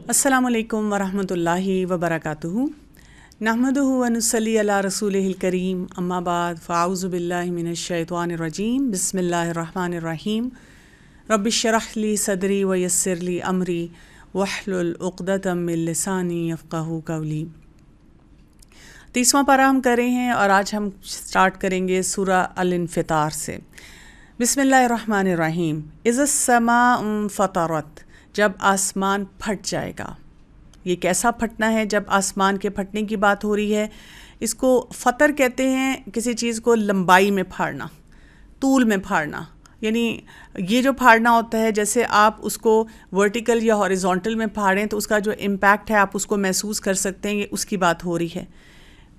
السلام علیکم ورحمۃ اللہ وبرکاتہ نحمدہ ونصلی علی رسولہ الکریم اما بعد فاعوذ باللہ من الشیطان الرجیم بسم اللہ الرحمن الرحیم رب اشرح لی صدری ویسر لی امری واحلل عقدۃ من لسانی یفقہوا قولی۔ 30واں پارہ ہم کر رہے ہیں اور آج ہم سٹارٹ کریں گے سورہ الانفطار سے۔ بسم اللہ الرحمن الرحیم۔ اذا السماء انفطرت، جب آسمان پھٹ جائے گا۔ یہ کیسا پھٹنا ہے؟ جب آسمان کے پھٹنے کی بات ہو رہی ہے، اس کو فطر کہتے ہیں، کسی چیز کو لمبائی میں پھاڑنا، طول میں پھاڑنا۔ یعنی یہ جو پھاڑنا ہوتا ہے، جیسے آپ اس کو ورٹیکل یا ہاریزونٹل میں پھاڑیں تو اس کا جو امپیکٹ ہے آپ اس کو محسوس کر سکتے ہیں، یہ اس کی بات ہو رہی ہے۔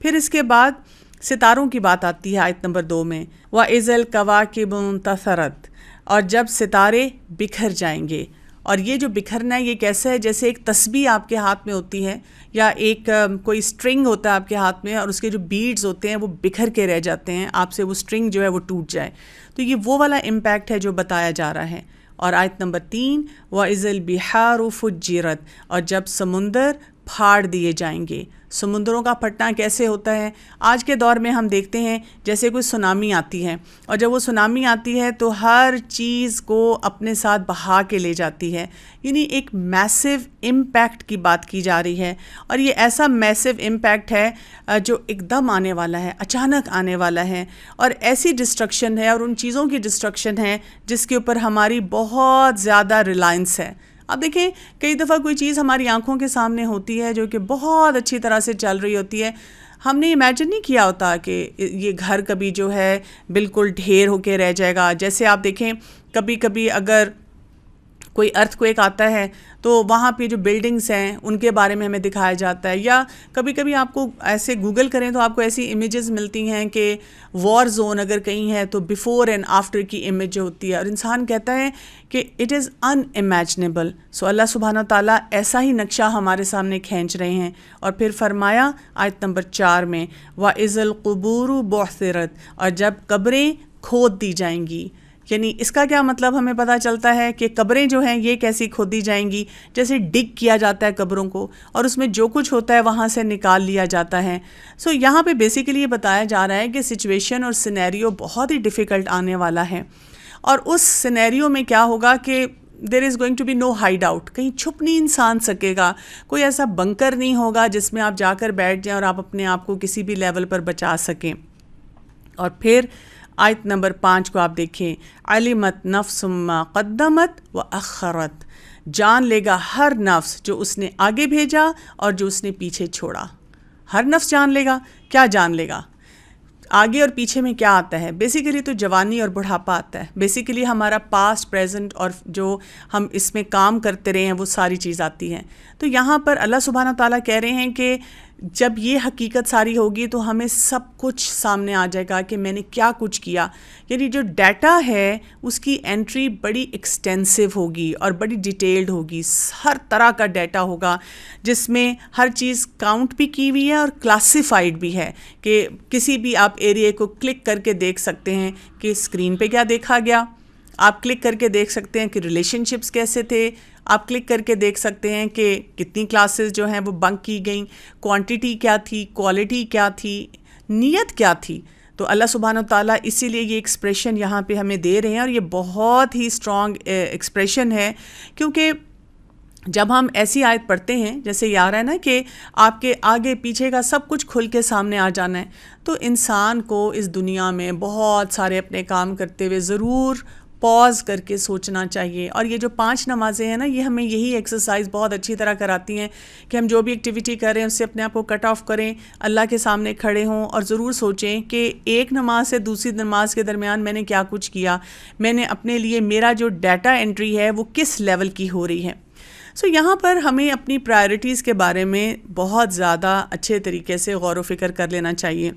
پھر اس کے بعد ستاروں کی بات آتی ہے آیت نمبر 2 میں، وَإِذَا الْكَوَاكِبُ انتثرت، اور جب ستارے بکھر جائیں گے۔ اور یہ جو بکھرنا ہے یہ کیسا ہے؟ جیسے ایک تسبیح آپ کے ہاتھ میں ہوتی ہے یا ایک کوئی سٹرنگ ہوتا ہے آپ کے ہاتھ میں، اور اس کے جو بیڈز ہوتے ہیں وہ بکھر کے رہ جاتے ہیں، آپ سے وہ سٹرنگ جو ہے وہ ٹوٹ جائے، تو یہ وہ والا امپیکٹ ہے جو بتایا جا رہا ہے۔ اور آیت نمبر 3، وَإِذَا الْبِحَارُ فُجِّرَتْ، اور جب سمندر پھاڑ دیے جائیں گے۔ سمندروں کا پھٹنا کیسے ہوتا ہے؟ آج کے دور میں ہم دیکھتے ہیں جیسے کوئی سونامی آتی ہے، اور جب وہ سونامی آتی ہے تو ہر چیز کو اپنے ساتھ بہا کے لے جاتی ہے۔ یعنی ایک میسو امپیکٹ کی بات کی جا رہی ہے، اور یہ ایسا میسو امپیکٹ ہے جو ایک دم آنے والا ہے، اچانک آنے والا ہے، اور ایسی ڈسٹرکشن ہے اور ان چیزوں کی ڈسٹرکشن ہے جس کے اوپر ہماری بہت زیادہ ریلائنس ہے۔ اب دیکھیں، کئی دفعہ کوئی چیز ہماری آنکھوں کے سامنے ہوتی ہے جو کہ بہت اچھی طرح سے چل رہی ہوتی ہے، ہم نے امیجن نہیں کیا ہوتا کہ یہ گھر کبھی جو ہے بالکل ڈھیر ہو کے رہ جائے گا۔ جیسے آپ دیکھیں، کبھی کبھی اگر کوئی ارتھ کویک آتا ہے تو وہاں پہ جو بلڈنگز ہیں ان کے بارے میں ہمیں دکھایا جاتا ہے، یا کبھی کبھی آپ کو ایسے گوگل کریں تو آپ کو ایسی امیجز ملتی ہیں کہ وار زون اگر کہیں ہے تو بیفور اینڈ آفٹر کی امیج جو ہوتی ہے، اور انسان کہتا ہے کہ اٹ از ان امیجنیبل۔ سو اللہ سبحانہ تعالیٰ ایسا ہی نقشہ ہمارے سامنے کھینچ رہے ہیں۔ اور پھر فرمایا آیت نمبر 4 میں، وَإِذَا الْقُبُورُ بُعْثِرَتْ، اور جب قبریں کھود دی جائیں گی۔ یعنی اس کا کیا مطلب ہمیں پتہ چلتا ہے کہ قبریں جو ہیں یہ کیسی کھودی جائیں گی؟ جیسے ڈگ کیا جاتا ہے قبروں کو، اور اس میں جو کچھ ہوتا ہے وہاں سے نکال لیا جاتا ہے۔ سو یہاں پہ بیسیکلی یہ بتایا جا رہا ہے کہ سچویشن اور سینیریو بہت ہی ڈیفیکلٹ آنے والا ہے، اور اس سینیریو میں کیا ہوگا کہ there is going to be no hideout, کہیں چھپ نہیں انسان سکے گا، کوئی ایسا بنکر نہیں ہوگا جس میں آپ جا کر بیٹھ جائیں اور آپ اپنے آپ کو کسی بھی لیول پر بچا سکیں۔ اور پھر آیت نمبر 5 کو آپ دیکھیں، علمت نفس ما قدمت واخرت، جان لے گا ہر نفس جو اس نے آگے بھیجا اور جو اس نے پیچھے چھوڑا۔ ہر نفس جان لے گا۔ کیا جان لے گا؟ آگے اور پیچھے میں کیا آتا ہے؟ بیسیکلی تو جوانی اور بڑھاپا آتا ہے، بیسیکلی ہمارا پاسٹ، پریزنٹ اور جو ہم اس میں کام کرتے رہے ہیں وہ ساری چیز آتی ہیں۔ تو یہاں پر اللہ سبحانہ تعالیٰ کہہ رہے ہیں کہ جب یہ حقیقت ساری ہوگی تو ہمیں سب کچھ سامنے آ جائے گا کہ میں نے کیا کچھ کیا۔ یعنی جو ڈیٹا ہے اس کی انٹری بڑی ایکسٹینسو ہوگی اور بڑی ڈیٹیلڈ ہوگی، ہر طرح کا ڈیٹا ہوگا جس میں ہر چیز کاؤنٹ بھی کی ہوئی ہے اور کلاسیفائڈ بھی ہے، کہ کسی بھی آپ ایریا کو کلک کر کے دیکھ سکتے ہیں کہ اسکرین پہ کیا دیکھا گیا، آپ کلک کر کے دیکھ سکتے ہیں کہ ریلیشن شپس کیسے تھے، آپ کلک کر کے دیکھ سکتے ہیں کہ کتنی کلاسز جو ہیں وہ بنک کی گئیں، کوانٹیٹی کیا تھی، کوالٹی کیا تھی، نیت کیا تھی۔ تو اللہ سبحانہ تعالیٰ اسی لیے یہ ایکسپریشن یہاں پہ ہمیں دے رہے ہیں، اور یہ بہت ہی اسٹرانگ ایکسپریشن ہے، کیونکہ جب ہم ایسی آیت پڑھتے ہیں جیسے یہ آ رہا ہے نا کہ آپ کے آگے پیچھے کا سب کچھ کھل کے سامنے آ جانا ہے، تو انسان کو اس دنیا میں بہت سارے اپنے کام کرتے ہوئے ضرور پاز کر کے سوچنا چاہیے۔ اور یہ جو 5 نمازیں ہیں نا، یہ ہمیں یہی ایکسرسائز بہت اچھی طرح کراتی ہیں کہ ہم جو بھی ایکٹیویٹی کر رہے ہیں اس سے اپنے آپ کو کٹ آف کریں، اللہ کے سامنے کھڑے ہوں اور ضرور سوچیں کہ ایک نماز سے دوسری نماز کے درمیان میں نے کیا کچھ کیا، میں نے اپنے لیے میرا جو ڈیٹا انٹری ہے وہ کس لیول کی ہو رہی ہے۔ سو یہاں پر ہمیں اپنی پرائرٹیز کے بارے میں بہت زیادہ اچھے طریقے سے غور و فکر کر لینا چاہیے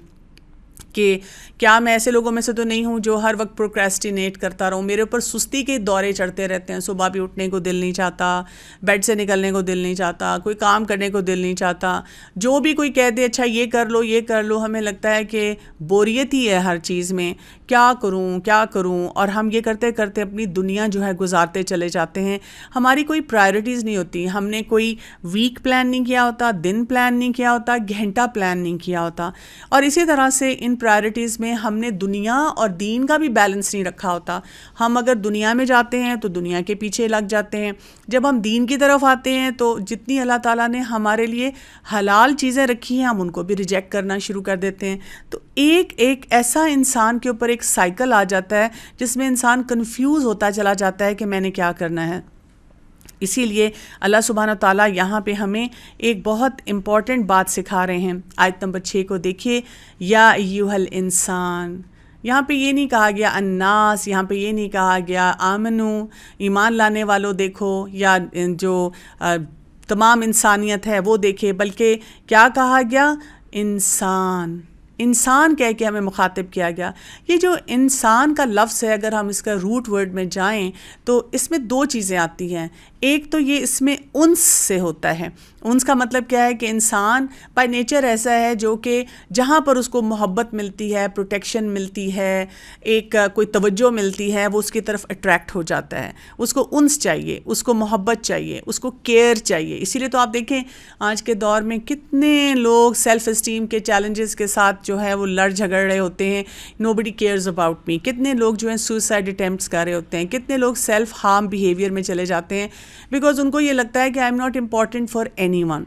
کہ کیا میں ایسے لوگوں میں سے تو نہیں ہوں جو ہر وقت پروکریسٹینیٹ کرتا رہوں، میرے اوپر سستی کے دورے چڑھتے رہتے ہیں، صبح بھی اٹھنے کو دل نہیں چاہتا، بیڈ سے نکلنے کو دل نہیں چاہتا، کوئی کام کرنے کو دل نہیں چاہتا، جو بھی کوئی کہہ دے اچھا یہ کر لو یہ کر لو، ہمیں لگتا ہے کہ بوریت ہی ہے ہر چیز میں، کیا کروں، اور ہم یہ کرتے کرتے اپنی دنیا جو ہے گزارتے چلے جاتے ہیں. ہماری کوئی پرائرٹیز نہیں ہوتی، ہم نے کوئی ویک پلان نہیں کیا ہوتا، دن پلان نہیں کیا ہوتا، گھنٹہ پلان نہیں کیا ہوتا، اور اسی طرح سے ان پرائرٹیز میں ہم نے دنیا اور دین کا بھی بیلنس نہیں رکھا ہوتا. ہم اگر دنیا میں جاتے ہیں تو دنیا کے پیچھے لگ جاتے ہیں، جب ہم دین کی طرف آتے ہیں تو جتنی اللہ تعالیٰ نے ہمارے لیے حلال چیزیں رکھی ہیں ہم ان کو بھی ریجیکٹ کرنا شروع کر دیتے ہیں. تو ایک ایسا انسان کے اوپر ایک سائیکل آ جاتا ہے جس میں انسان کنفیوز ہوتا چلا جاتا ہے کہ میں نے کیا کرنا ہے. اسی لیے اللہ سبحانہ تعالیٰ یہاں پہ ہمیں ایک بہت امپورٹنٹ بات سکھا رہے ہیں. آیت نمبر 6 کو دیکھیے، یا ایھا الانسان. یہاں پہ یہ نہیں کہا گیا الناس، یہاں پہ یہ نہیں کہا گیا آمنو، ایمان لانے والوں دیکھو، یا جو تمام انسانیت ہے وہ دیکھے، بلکہ کیا کہا گیا؟ انسان کہہ کے ہمیں مخاطب کیا گیا. یہ جو انسان کا لفظ ہے، اگر ہم اس کا روٹ ورڈ میں جائیں تو اس میں دو چیزیں آتی ہیں. ایک تو یہ اس میں انس سے ہوتا ہے. انس کا مطلب کیا ہے کہ انسان بائی نیچر ایسا ہے جو کہ جہاں پر اس کو محبت ملتی ہے، پروٹیکشن ملتی ہے، ایک کوئی توجہ ملتی ہے، وہ اس کی طرف اٹریکٹ ہو جاتا ہے. اس کو انس چاہیے، اس کو محبت چاہیے، اس کو کیئر چاہیے. اسی لیے تو آپ دیکھیں آج کے دور میں کتنے لوگ سیلف اسٹیم کے چیلنجز کے ساتھ جو ہے وہ لڑ جھگڑ رہے ہوتے ہیں. نو بڈی کیئرز اباؤٹ می. کتنے لوگ جو ہیں سوسائڈ اٹیمپٹس کر رہے ہوتے ہیں، کتنے لوگ سیلف ہارم بیہیویئر میں چلے جاتے ہیں، بیکاز ان کو یہ لگتا ہے کہ I am not important for any one.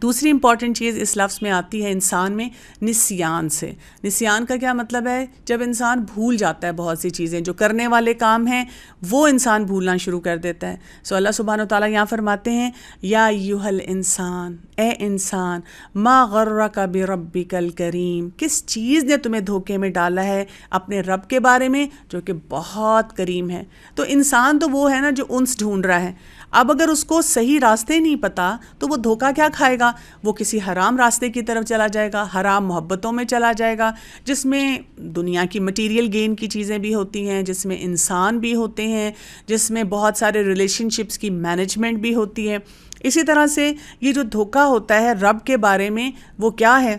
دوسری امپورٹنٹ چیز اس لفظ میں آتی ہے انسان میں نسیان سے. نسیان کا کیا مطلب ہے؟ جب انسان بھول جاتا ہے بہت سی چیزیں، جو کرنے والے کام ہیں وہ انسان بھولنا شروع کر دیتا ہے. سو اللہ سبحانہ و تعالیٰ یہاں فرماتے ہیں یا ایھا الانسان، اے انسان، ما غرک بربک الکریم، کس چیز نے تمہیں دھوکے میں ڈالا ہے اپنے رب کے بارے میں جو کہ بہت کریم ہے. تو انسان تو وہ ہے نا جو انس ڈھونڈ رہا ہے. اب اگر اس کو صحیح راستے نہیں پتہ تو وہ دھوکہ کیا کھائے گا؟ وہ کسی حرام راستے کی طرف چلا جائے گا، حرام محبتوں میں چلا جائے گا، جس میں دنیا کی مٹیریل گین کی چیزیں بھی ہوتی ہیں، جس میں انسان بھی ہوتے ہیں، جس میں بہت سارے ریلیشن شپس کی مینجمنٹ بھی ہوتی ہے. اسی طرح سے یہ جو دھوکہ ہوتا ہے رب کے بارے میں، وہ کیا ہے؟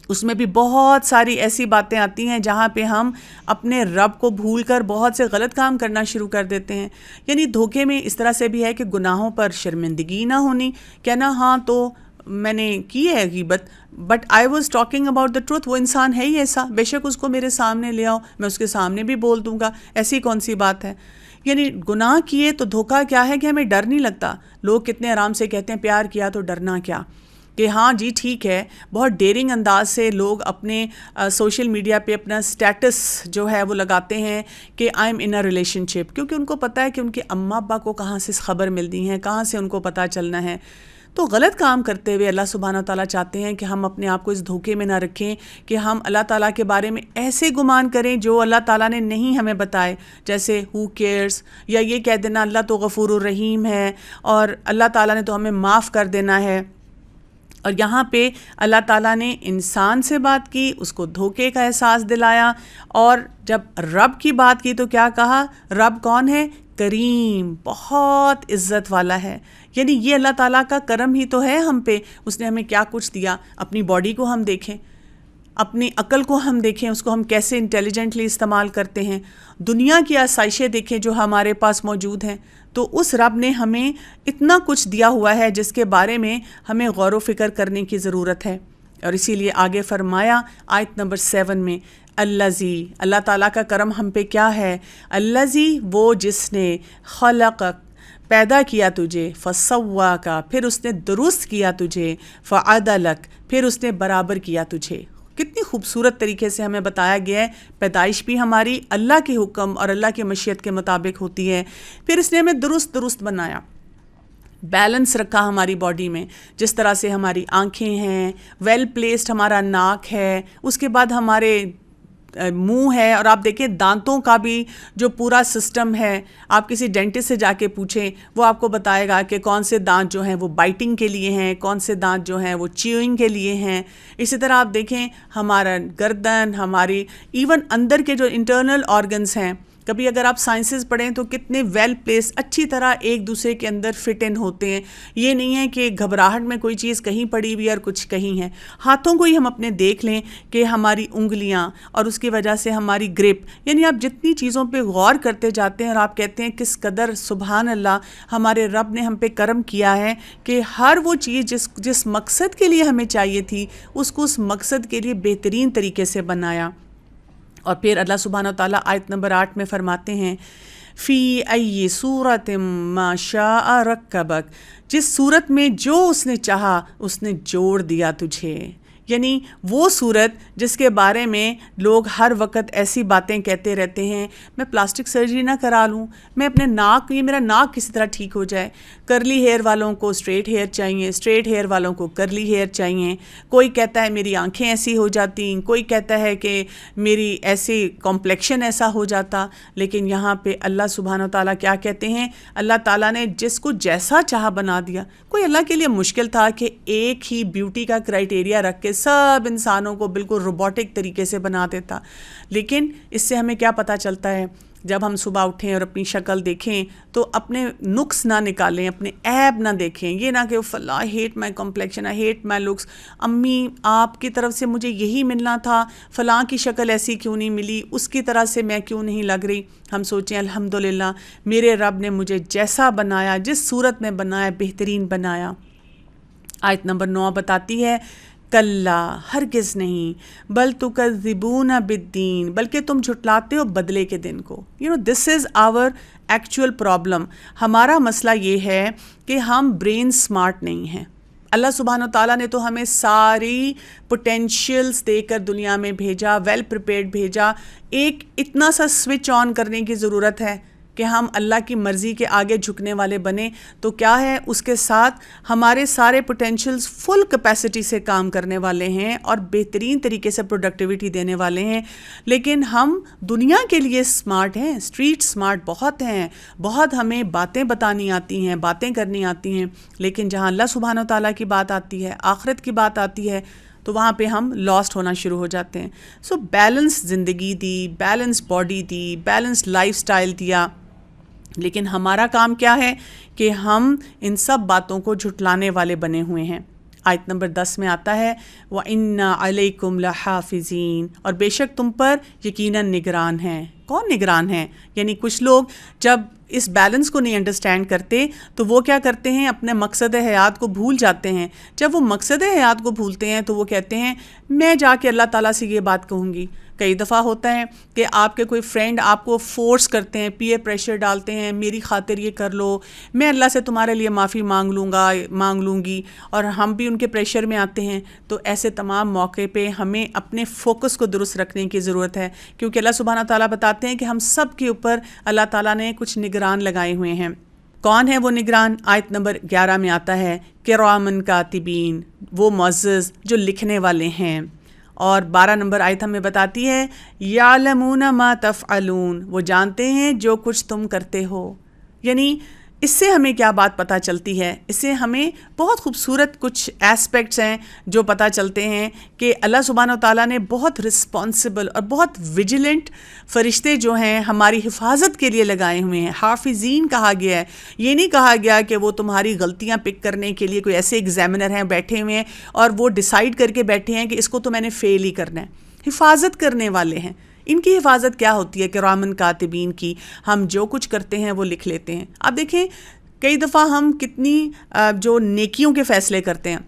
اس میں بھی بہت ساری ایسی باتیں آتی ہیں جہاں پہ ہم اپنے رب کو بھول کر بہت سے غلط کام کرنا شروع کر دیتے ہیں. یعنی دھوکے میں اس طرح سے بھی ہے کہ گناہوں پر شرمندگی نہ ہونی، کہنا ہاں تو میں نے کی ہے غیبت، but I was talking about the truth. وہ انسان ہے ہی ایسا، بے شک اس کو میرے سامنے لے آؤ، میں اس کے سامنے بھی بول دوں گا، ایسی کون سی بات ہے. یعنی گناہ کیے تو دھوکہ کیا ہے کہ ہمیں ڈر نہیں لگتا. لوگ کتنے آرام سے کہتے ہیں پیار کیا تو ڈرنا کیا، کہ ہاں جی ٹھیک ہے. بہت ڈیرنگ انداز سے لوگ اپنے سوشل میڈیا پہ اپنا سٹیٹس جو ہے وہ لگاتے ہیں کہ I M in a relation شپ، کیونکہ ان کو پتہ ہے کہ ان کے اماں ابا کو کہاں سے خبر ملتی ہے، کہاں سے ان کو پتہ چلنا ہے. تو غلط کام کرتے ہوئے اللہ سبحانہ تعالیٰ چاہتے ہیں کہ ہم اپنے آپ کو اس دھوکے میں نہ رکھیں کہ ہم اللہ تعالیٰ کے بارے میں ایسے گمان کریں جو اللہ تعالیٰ نے نہیں ہمیں بتائے، جیسے ہو کیئرس، یا یہ کہہ دینا اللہ تو غفور الرحیم ہے اور اللہ تعالیٰ نے تو ہمیں معاف کر دینا ہے. اور یہاں پہ اللہ تعالیٰ نے انسان سے بات کی، اس کو دھوکے کا احساس دلایا، اور جب رب کی بات کی تو کیا کہا؟ رب کون ہے؟ کریم، بہت عزت والا ہے. یعنی یہ اللہ تعالیٰ کا کرم ہی تو ہے ہم پہ. اس نے ہمیں کیا کچھ دیا. اپنی باڈی کو ہم دیکھیں، اپنی عقل کو ہم دیکھیں، اس کو ہم کیسے انٹیلیجنٹلی استعمال کرتے ہیں. دنیا کی آسائشیں دیکھیں جو ہمارے پاس موجود ہیں. تو اس رب نے ہمیں اتنا کچھ دیا ہوا ہے جس کے بارے میں ہمیں غور و فکر کرنے کی ضرورت ہے. اور اسی لیے آگے فرمایا آیت نمبر 7 میں، الذی، اللہ تعالیٰ کا کرم ہم پہ کیا ہے؟ الذی، وہ جس نے خلقک، پیدا کیا تجھے، فسواک، پھر اس نے درست کیا تجھے، فعدلک، پھر اس نے برابر کیا تجھے. کتنی خوبصورت طریقے سے ہمیں بتایا گیا ہے پیدائش بھی ہماری اللہ کے حکم اور اللہ کی مشیت کے مطابق ہوتی ہے. پھر اس نے ہمیں درست بنایا، بیلنس رکھا ہماری باڈی میں. جس طرح سے ہماری آنکھیں ہیں، ویل پلیسڈ ہمارا ناک ہے، اس کے بعد ہمارے منہ ہے، اور آپ دیکھیں دانتوں کا بھی جو پورا سسٹم ہے، آپ کسی ڈینٹسٹ سے جا کے پوچھیں، وہ آپ کو بتائے گا کہ کون سے دانت جو ہیں وہ بائٹنگ کے لیے ہیں، کون سے دانت جو ہیں وہ چیوئنگ کے لیے ہیں۔ اسی طرح آپ دیکھیں ہمارا گردن، ہماری ایون اندر کے جو انٹرنل آرگنز ہیں، کبھی اگر آپ سائنسز پڑھیں تو کتنے ویل پلیس اچھی طرح ایک دوسرے کے اندر فٹ ان ہوتے ہیں۔ یہ نہیں ہے کہ گھبراہٹ میں کوئی چیز کہیں پڑی ہوئی اور کچھ کہیں ہے۔ ہاتھوں کو ہی ہم اپنے دیکھ لیں کہ ہماری انگلیاں اور اس کی وجہ سے ہماری گرپ، یعنی آپ جتنی چیزوں پہ غور کرتے جاتے ہیں اور آپ کہتے ہیں کس قدر سبحان اللہ ہمارے رب نے ہم پہ کرم کیا ہے کہ ہر وہ چیز جس مقصد کے لیے ہمیں چاہیے تھی اس کو اس مقصد کے لیے بہترین طریقے سے بنایا۔ اور پھر اللہ سبحانہ وتعالیٰ آیت نمبر 8 میں فرماتے ہیں فی ای صورت ما شاء رکبک، جس صورت میں جو اس نے چاہا اس نے جوڑ دیا تجھے، یعنی وہ صورت جس کے بارے میں لوگ ہر وقت ایسی باتیں کہتے رہتے ہیں، میں پلاسٹک سرجری نہ کرا لوں، میں اپنے ناک، یہ میرا ناک کسی طرح ٹھیک ہو جائے، کرلی ہیئر والوں کو اسٹریٹ ہیئر چاہیے، اسٹریٹ ہیئر والوں کو کرلی ہیئر چاہیے، کوئی کہتا ہے میری آنکھیں ایسی ہو جاتی، کوئی کہتا ہے کہ میری ایسی کمپلیکشن ایسا ہو جاتا۔ لیکن یہاں پہ اللہ سبحانہ و تعالیٰ کیا کہتے ہیں؟ اللہ تعالیٰ نے جس کو جیسا چاہا بنا دیا۔ کوئی اللہ کے لیے مشکل تھا کہ ایک ہی بیوٹی کا کرائٹیریا رکھ کے سب انسانوں کو بالکل روبوٹک طریقے سے بنا دیتا؟ لیکن اس سے ہمیں کیا پتہ چلتا ہے؟ جب ہم صبح اٹھیں اور اپنی شکل دیکھیں تو اپنے نقص نہ نکالیں، اپنے عیب نہ دیکھیں، یہ نہ کہ فلاں hate my complexion, I hate my looks, امی آپ کی طرف سے مجھے یہی ملنا تھا، فلاں کی شکل ایسی کیوں نہیں ملی، اس کی طرح سے میں کیوں نہیں لگ رہی۔ ہم سوچیں الحمدللہ میرے رب نے مجھے جیسا بنایا، جس صورت میں بنایا، بہترین بنایا۔ آیت نمبر 9 بتاتی ہے کلا، ہرگز نہیں، بل تکذبون بالدین، بلکہ تم جھٹلاتے ہو بدلے کے دن کو۔ دس از آور ایکچوئل پرابلم۔ ہمارا مسئلہ یہ ہے کہ ہم برین سمارٹ نہیں ہیں۔ اللہ سبحانہ و تعالیٰ نے تو ہمیں ساری پوٹینشیلز دے کر دنیا میں بھیجا، ویل پریپیئرڈ بھیجا۔ ایک اتنا سا سوئچ آن کرنے کی ضرورت ہے کہ ہم اللہ کی مرضی کے آگے جھکنے والے بنیں، تو کیا ہے اس کے ساتھ ہمارے سارے پوٹینشیلز فل کیپیسٹی سے کام کرنے والے ہیں اور بہترین طریقے سے پروڈکٹیوٹی دینے والے ہیں۔ لیکن ہم دنیا کے لیے سمارٹ ہیں، اسٹریٹ سمارٹ بہت ہیں، بہت ہمیں باتیں بتانی آتی ہیں، باتیں کرنی آتی ہیں، لیکن جہاں اللہ سبحانہ و تعالیٰ کی بات آتی ہے، آخرت کی بات آتی ہے، تو وہاں پہ ہم لاسٹ ہونا شروع ہو جاتے ہیں۔ سو بیلنس زندگی دی، بیلنس باڈی دی، بیلنس لائف سٹائل دیا، لیکن ہمارا کام کیا ہے کہ ہم ان سب باتوں کو جھٹلانے والے بنے ہوئے ہیں۔ آیت نمبر 10 میں آتا ہے وَإِنَّ عَلَيْكُمْ لَحَافِظِينَ، اور بے شک تم پر یقیناً نگران ہیں۔ کون نگران ہیں؟ یعنی کچھ لوگ جب اس بیلنس کو نہیں انڈرسٹینڈ کرتے تو وہ کیا کرتے ہیں؟ اپنے مقصد حیات کو بھول جاتے ہیں۔ جب وہ مقصد حیات کو بھولتے ہیں تو وہ کہتے ہیں میں جا کے اللہ تعالیٰ سے یہ بات کہوں گی۔ کئی دفعہ ہوتا ہے کہ آپ کے کوئی فرینڈ آپ کو فورس کرتے ہیں، پیئر پریشر ڈالتے ہیں، میری خاطر یہ کر لو، میں اللہ سے تمہارے لیے معافی مانگ لوں گی، اور ہم بھی ان کے پریشر میں آتے ہیں۔ تو ایسے تمام موقع پہ ہمیں اپنے فوکس کو درست رکھنے کی ضرورت ہے، کیونکہ اللہ سبحانہ تعالیٰ بتاتے ہیں کہ ہم سب کے اوپر اللہ تعالیٰ نے کچھ نگران لگائے ہوئے ہیں۔ کون ہے وہ نگران؟ آیت نمبر 11 میں آتا ہے کرامن کاتبین، وہ معزز جو لکھنے والے ہیں۔ اور 12 نمبر آیت ہمیں بتاتی ہے یعلمون ما تفعلون، وہ جانتے ہیں جو کچھ تم کرتے ہو۔ یعنی اس سے ہمیں کیا بات پتہ چلتی ہے؟ اس سے ہمیں بہت خوبصورت کچھ ایسپیکٹس ہیں جو پتہ چلتے ہیں کہ اللہ سبحانہ و تعالیٰ نے بہت رسپانسبل اور بہت ویجیلنٹ فرشتے جو ہیں ہماری حفاظت کے لیے لگائے ہوئے ہیں۔ حافظین کہا گیا ہے، یہ نہیں کہا گیا کہ وہ تمہاری غلطیاں پک کرنے کے لیے کوئی ایسے ایگزامنر ہیں بیٹھے ہوئے ہیں اور وہ ڈیسائیڈ کر کے بیٹھے ہیں کہ اس کو تو میں نے فیل ہی کرنا ہے۔ حفاظت کرنے والے ہیں۔ ان کی حفاظت کیا ہوتی ہے؟ کرامن کاتبین کی، ہم جو کچھ کرتے ہیں وہ لکھ لیتے ہیں۔ اب دیکھیں کئی دفعہ ہم کتنی جو نیکیوں کے فیصلے کرتے ہیں،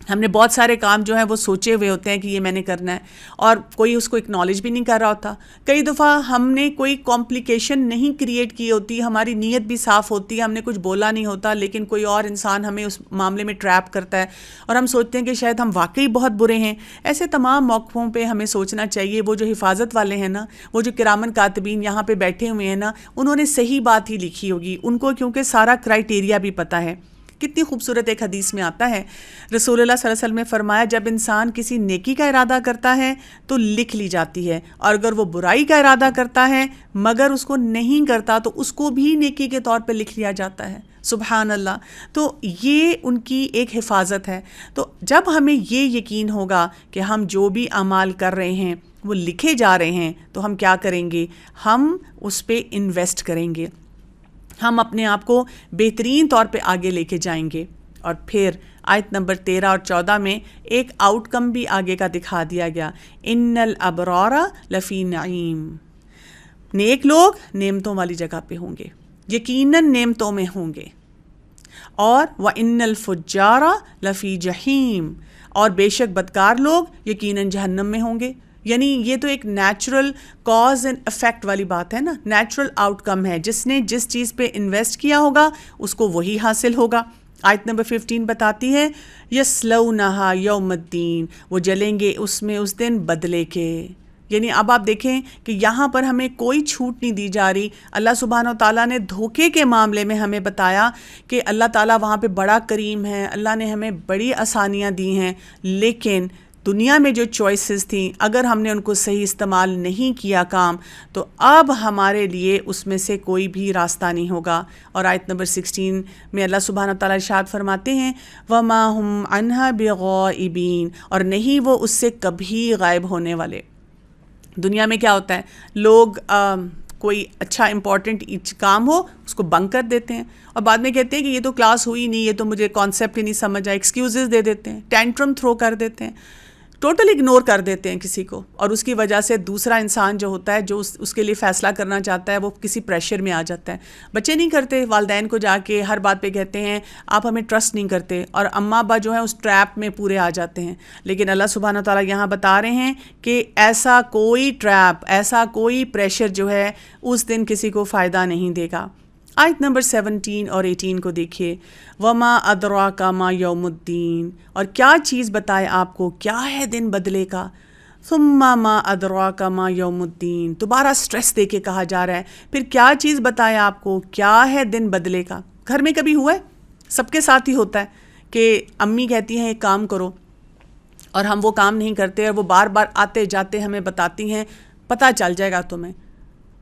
ہم نے بہت سارے کام جو ہیں وہ سوچے ہوئے ہوتے ہیں کہ یہ میں نے کرنا ہے، اور کوئی اس کو اکنالج بھی نہیں کر رہا ہوتا۔ کئی دفعہ ہم نے کوئی کمپلیکیشن نہیں کریٹ کی ہوتی، ہماری نیت بھی صاف ہوتی ہے، ہم نے کچھ بولا نہیں ہوتا، لیکن کوئی اور انسان ہمیں اس معاملے میں ٹریپ کرتا ہے اور ہم سوچتے ہیں کہ شاید ہم واقعی بہت برے ہیں۔ ایسے تمام موقعوں پہ ہمیں سوچنا چاہیے وہ جو حفاظت والے ہیں نا، وہ جو کرامن کاتبین یہاں پہ بیٹھے ہوئے ہیں نا، انہوں نے صحیح بات ہی لکھی ہوگی، ان کو کیونکہ سارا کرائٹیریا بھی پتہ ہے۔ کتنی خوبصورت ایک حدیث میں آتا ہے، رسول اللہ صلی اللہ علیہ وسلم نے فرمایا جب انسان کسی نیکی کا ارادہ کرتا ہے تو لکھ لی جاتی ہے، اور اگر وہ برائی کا ارادہ کرتا ہے مگر اس کو نہیں کرتا تو اس کو بھی نیکی کے طور پہ لکھ لیا جاتا ہے۔ سبحان اللہ۔ تو یہ ان کی ایک حفاظت ہے۔ تو جب ہمیں یہ یقین ہوگا کہ ہم جو بھی اعمال کر رہے ہیں وہ لکھے جا رہے ہیں تو ہم کیا کریں گے؟ ہم اس پہ انویسٹ کریں گے، ہم اپنے آپ کو بہترین طور پہ آگے لے کے جائیں گے۔ اور پھر آیت نمبر 13 اور 14 میں ایک آؤٹ کم بھی آگے کا دکھا دیا گیا، ان الابرار لفی نعیم، نیک لوگ نعمتوں والی جگہ پہ ہوں گے، یقیناً نعمتوں میں ہوں گے، اور وَإِنَّ الْفُجَّارَ لَفِي جَحِيمٍ، اور بے شک بدکار لوگ یقیناً جہنم میں ہوں گے۔ یعنی یہ تو ایک نیچرل کاز اینڈ افیکٹ والی بات ہے نا، نیچرل آؤٹ کم ہے، جس نے جس چیز پہ انویسٹ کیا ہوگا اس کو وہی حاصل ہوگا۔ آیت نمبر 15 بتاتی ہے یَصْلَوْنَهَا یوم الدین، وہ جلیں گے اس میں اس دن بدلے کے۔ یعنی اب آپ دیکھیں کہ یہاں پر ہمیں کوئی چھوٹ نہیں دی جا رہی۔ اللہ سبحانہ و تعالیٰ نے دھوکے کے معاملے میں ہمیں بتایا کہ اللہ تعالیٰ وہاں پہ بڑا کریم ہے، اللہ نے ہمیں بڑی آسانیاں دی ہیں، لیکن دنیا میں جو چوائسز تھیں اگر ہم نے ان کو صحیح استعمال نہیں کیا کام، تو اب ہمارے لیے اس میں سے کوئی بھی راستہ نہیں ہوگا۔ اور آیت نمبر 16 میں اللہ سبحانہ و تعالیٰ ارشاد فرماتے ہیں وَمَا هُمْ عَنْهَا بِغَائِبِينَ، اور نہیں وہ اس سے کبھی غائب ہونے والے۔ دنیا میں کیا ہوتا ہے، لوگ کوئی اچھا امپورٹنٹ کام ہو اس کو بنک کر دیتے ہیں، اور بعد میں کہتے ہیں کہ یہ تو کلاس ہوئی نہیں، یہ تو مجھے کانسیپٹ ہی نہیں سمجھ آیا، ایکسکیوزز دے دیتے ہیں، ٹینٹرم تھرو کر دیتے ہیں، ٹوٹل اگنور کر دیتے ہیں کسی کو، اور اس کی وجہ سے دوسرا انسان جو ہوتا ہے جو اس کے لیے فیصلہ کرنا چاہتا ہے وہ کسی پریشر میں آ جاتا ہے۔ بچے نہیں کرتے، والدین کو جا کے ہر بات پہ کہتے ہیں آپ ہمیں ٹرسٹ نہیں کرتے، اور اماں ابا جو ہیں اس ٹریپ میں پورے آ جاتے ہیں۔ لیکن اللہ سبحانہ تعالیٰ یہاں بتا رہے ہیں کہ ایسا کوئی ٹریپ، ایسا کوئی پریشر جو ہے اس دن کسی کو فائدہ نہیں دے گا۔ آیت نمبر 17 اور 18 کو دیکھیے، وَمَا أَدْرَاكَ مَا يَوْمُ الدِّينِ، اور کیا چیز بتائے آپ کو کیا ہے دن بدلے کا۔ ثُمَّ مَا أَدْرَاكَ مَا يَوْمُ الدِّينِ، دوبارہ سٹریس دے کے کہا جا رہا ہے پھر کیا چیز بتائے آپ کو کیا ہے دن بدلے کا۔ گھر میں کبھی ہوا ہے؟ سب کے ساتھ ہی ہوتا ہے کہ امی کہتی ہیں ایک کام کرو اور ہم وہ کام نہیں کرتے، اور وہ بار بار آتے جاتے ہمیں بتاتی ہیں پتہ چل جائے گا تمہیں،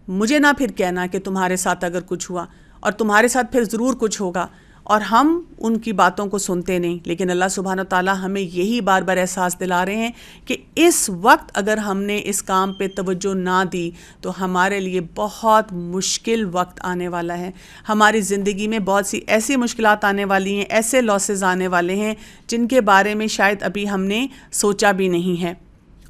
مجھے نہ پھر کہنا کہ تمہارے ساتھ اگر کچھ ہوا، اور تمہارے ساتھ پھر ضرور کچھ ہوگا، اور ہم ان کی باتوں کو سنتے نہیں۔ لیکن اللہ سبحانہ تعالیٰ ہمیں یہی بار بار احساس دلا رہے ہیں کہ اس وقت اگر ہم نے اس کام پہ توجہ نہ دی تو ہمارے لیے بہت مشکل وقت آنے والا ہے، ہماری زندگی میں بہت سی ایسی مشکلات آنے والی ہیں، ایسے لاسز آنے والے ہیں جن کے بارے میں شاید ابھی ہم نے سوچا بھی نہیں ہے۔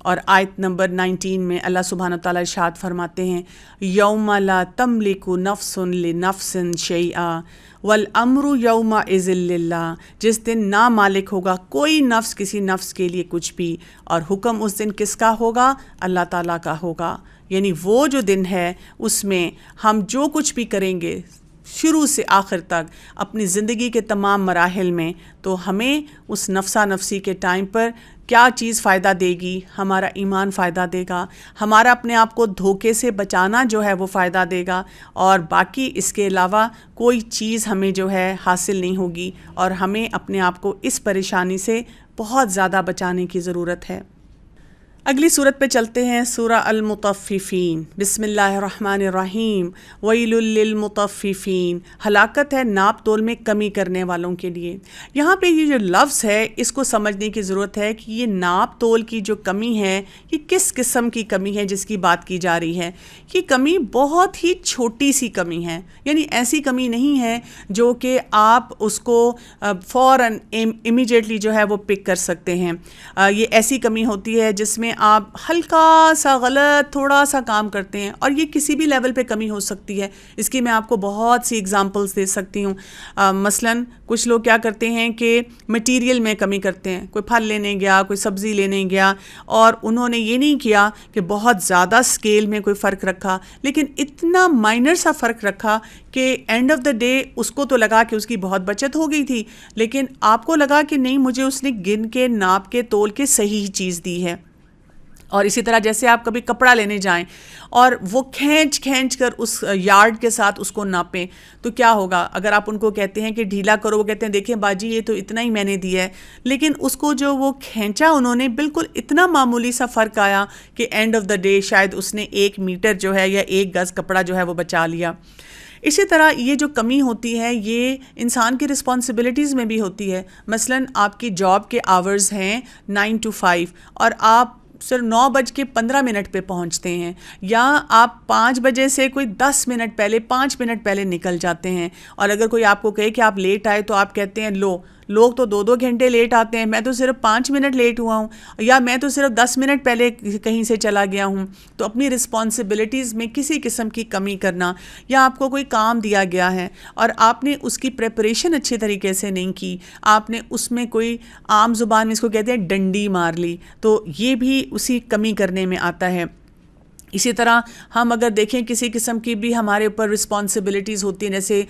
اور آیت نمبر 19 میں اللہ سبحانہ تعالیٰ ارشاد فرماتے ہیں یوم لا تملک نفس لنفس شیئا والامر یومئذ للہ، جس دن نہ مالک ہوگا کوئی نفس کسی نفس کے لیے کچھ بھی، اور حکم اس دن کس کا ہوگا؟ اللہ تعالیٰ کا ہوگا۔ یعنی وہ جو دن ہے اس میں ہم جو کچھ بھی کریں گے شروع سے آخر تک اپنی زندگی کے تمام مراحل میں، تو ہمیں اس نفسا نفسی کے ٹائم پر کیا چیز فائدہ دے گی؟ ہمارا ایمان فائدہ دے گا، ہمارا اپنے آپ کو دھوکے سے بچانا جو ہے وہ فائدہ دے گا، اور باقی اس کے علاوہ کوئی چیز ہمیں جو ہے حاصل نہیں ہوگی، اور ہمیں اپنے آپ کو اس پریشانی سے بہت زیادہ بچانے کی ضرورت ہے۔ اگلی صورت پہ چلتے ہیں، سورہ المطففین۔ بسم اللہ الرحمن الرحیم۔ ویل للمطففین، ہلاکت ہے ناپ تول میں کمی کرنے والوں کے لیے۔ یہاں پہ یہ جو لفظ ہے اس کو سمجھنے کی ضرورت ہے کہ یہ ناپ تول کی جو کمی ہے یہ کس قسم کی کمی ہے جس کی بات کی جا رہی ہے۔ یہ کمی بہت ہی چھوٹی سی کمی ہے، یعنی ایسی کمی نہیں ہے جو کہ آپ اس کو فوراً امیجیٹلی جو ہے وہ پک کر سکتے ہیں۔ یہ ایسی کمی ہوتی ہے جس میں آپ ہلکا سا غلط تھوڑا سا کام کرتے ہیں، اور یہ کسی بھی لیول پہ کمی ہو سکتی ہے۔ اس کی میں آپ کو بہت سی اگزامپلس دے سکتی ہوں۔ مثلاً کچھ لوگ کیا کرتے ہیں کہ مٹیریل میں کمی کرتے ہیں، کوئی پھل لینے گیا، کوئی سبزی لینے گیا، اور انہوں نے یہ نہیں کیا کہ بہت زیادہ اسکیل میں کوئی فرق رکھا، لیکن اتنا مائنر سا فرق رکھا کہ اینڈ آف دا ڈے اس کو تو لگا کہ اس کی بہت بچت ہو گئی تھی، لیکن آپ کو لگا کہ نہیں، مجھے اس نے گن کے ناپ کے تول کے صحیح چیز دی ہے۔ اور اسی طرح جیسے آپ کبھی کپڑا لینے جائیں اور وہ کھینچ کر اس یارڈ کے ساتھ اس کو ناپیں تو کیا ہوگا؟ اگر آپ ان کو کہتے ہیں کہ ڈھیلا کرو، وہ کہتے ہیں دیکھیں باجی یہ تو اتنا ہی میں نے دیا ہے، لیکن اس کو جو وہ کھینچا انہوں نے بالکل اتنا معمولی سا فرق آیا کہ اینڈ آف دا ڈے شاید اس نے 1 میٹر جو ہے یا 1 گز کپڑا جو ہے وہ بچا لیا۔ اسی طرح یہ جو کمی ہوتی ہے یہ انسان کی رسپانسبلٹیز میں بھی ہوتی ہے۔ مثلاً آپ کی جاب کے آورز ہیں 9 to 5 اور آپ صرف 9:15 پہ پہنچتے ہیں، یا آپ 5 بجے سے کوئی 10 منٹ پہلے 5 منٹ پہلے نکل جاتے ہیں، اور اگر کوئی آپ کو کہے کہ آپ لیٹ آئے تو آپ کہتے ہیں لوگ تو 2 گھنٹے لیٹ آتے ہیں، میں تو صرف 5 منٹ لیٹ ہوا ہوں، یا میں تو صرف 10 منٹ پہلے کہیں سے چلا گیا ہوں۔ تو اپنی رسپانسبلٹیز میں کسی قسم کی کمی کرنا، یا آپ کو کوئی کام دیا گیا ہے اور آپ نے اس کی پریپریشن اچھی طریقے سے نہیں کی، آپ نے اس میں کوئی عام زبان میں اس کو کہتے ہیں ڈنڈی مار لی، تو یہ بھی اسی کمی کرنے میں آتا ہے۔ اسی طرح ہم اگر دیکھیں کسی قسم کی بھی ہمارے اوپر رسپانسبلٹیز ہوتی ہیں، جیسے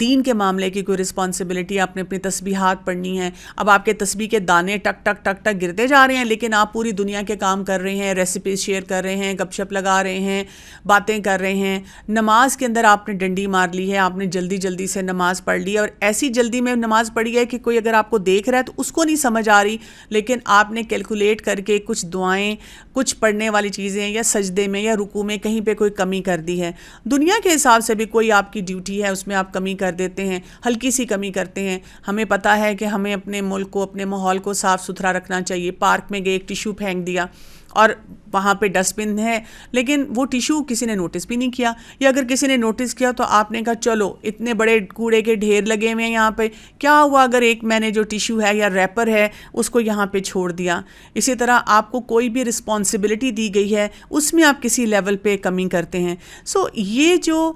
دین کے معاملے کی کوئی رسپانسبلٹی، آپ نے اپنی تسبیحات پڑھنی ہیں، اب آپ کے تسبیح کے دانے ٹک ٹک ٹک ٹک گرتے جا رہے ہیں، لیکن آپ پوری دنیا کے کام کر رہے ہیں، ریسیپیز شیئر کر رہے ہیں، گپ شپ لگا رہے ہیں، باتیں کر رہے ہیں۔ نماز کے اندر آپ نے ڈنڈی مار لی ہے، آپ نے جلدی سے نماز پڑھ لی ہے، اور ایسی جلدی میں نماز پڑھی ہے کہ کوئی اگر آپ کو دیکھ رہا ہے تو اس کو نہیں سمجھ آ رہی، لیکن آپ نے کیلکولیٹ کر کے کچھ دعائیں، کچھ پڑھنے والی چیزیں یا سجدے میں یا رکوع میں کہیں پہ کوئی کمی کر دی ہے۔ دنیا کے حساب سے بھی کوئی آپ کی ڈیوٹی ہے اس میں آپ کمی کر دیتے ہیں، ہلکی سی کمی کرتے ہیں۔ ہمیں پتہ ہے کہ ہمیں اپنے ملک کو، اپنے ماحول کو صاف ستھرا رکھنا چاہیے۔ پارک میں گئے، ایک ٹیشو پھینک دیا اور وہاں پہ ڈسٹ بن ہے، لیکن وہ ٹیشو کسی نے نوٹس بھی نہیں کیا، یا اگر کسی نے نوٹس کیا تو آپ نے کہا چلو اتنے بڑے کوڑے کے ڈھیر لگے ہوئے ہیں یہاں پہ، کیا ہوا اگر ایک میں نے جو ٹیشو ہے یا ریپر ہے اس کو یہاں پہ چھوڑ دیا۔ اسی طرح آپ کو کوئی بھی رسپانسبلٹی دی گئی ہے اس میں آپ کسی لیول پہ کمی کرتے ہیں۔ یہ جو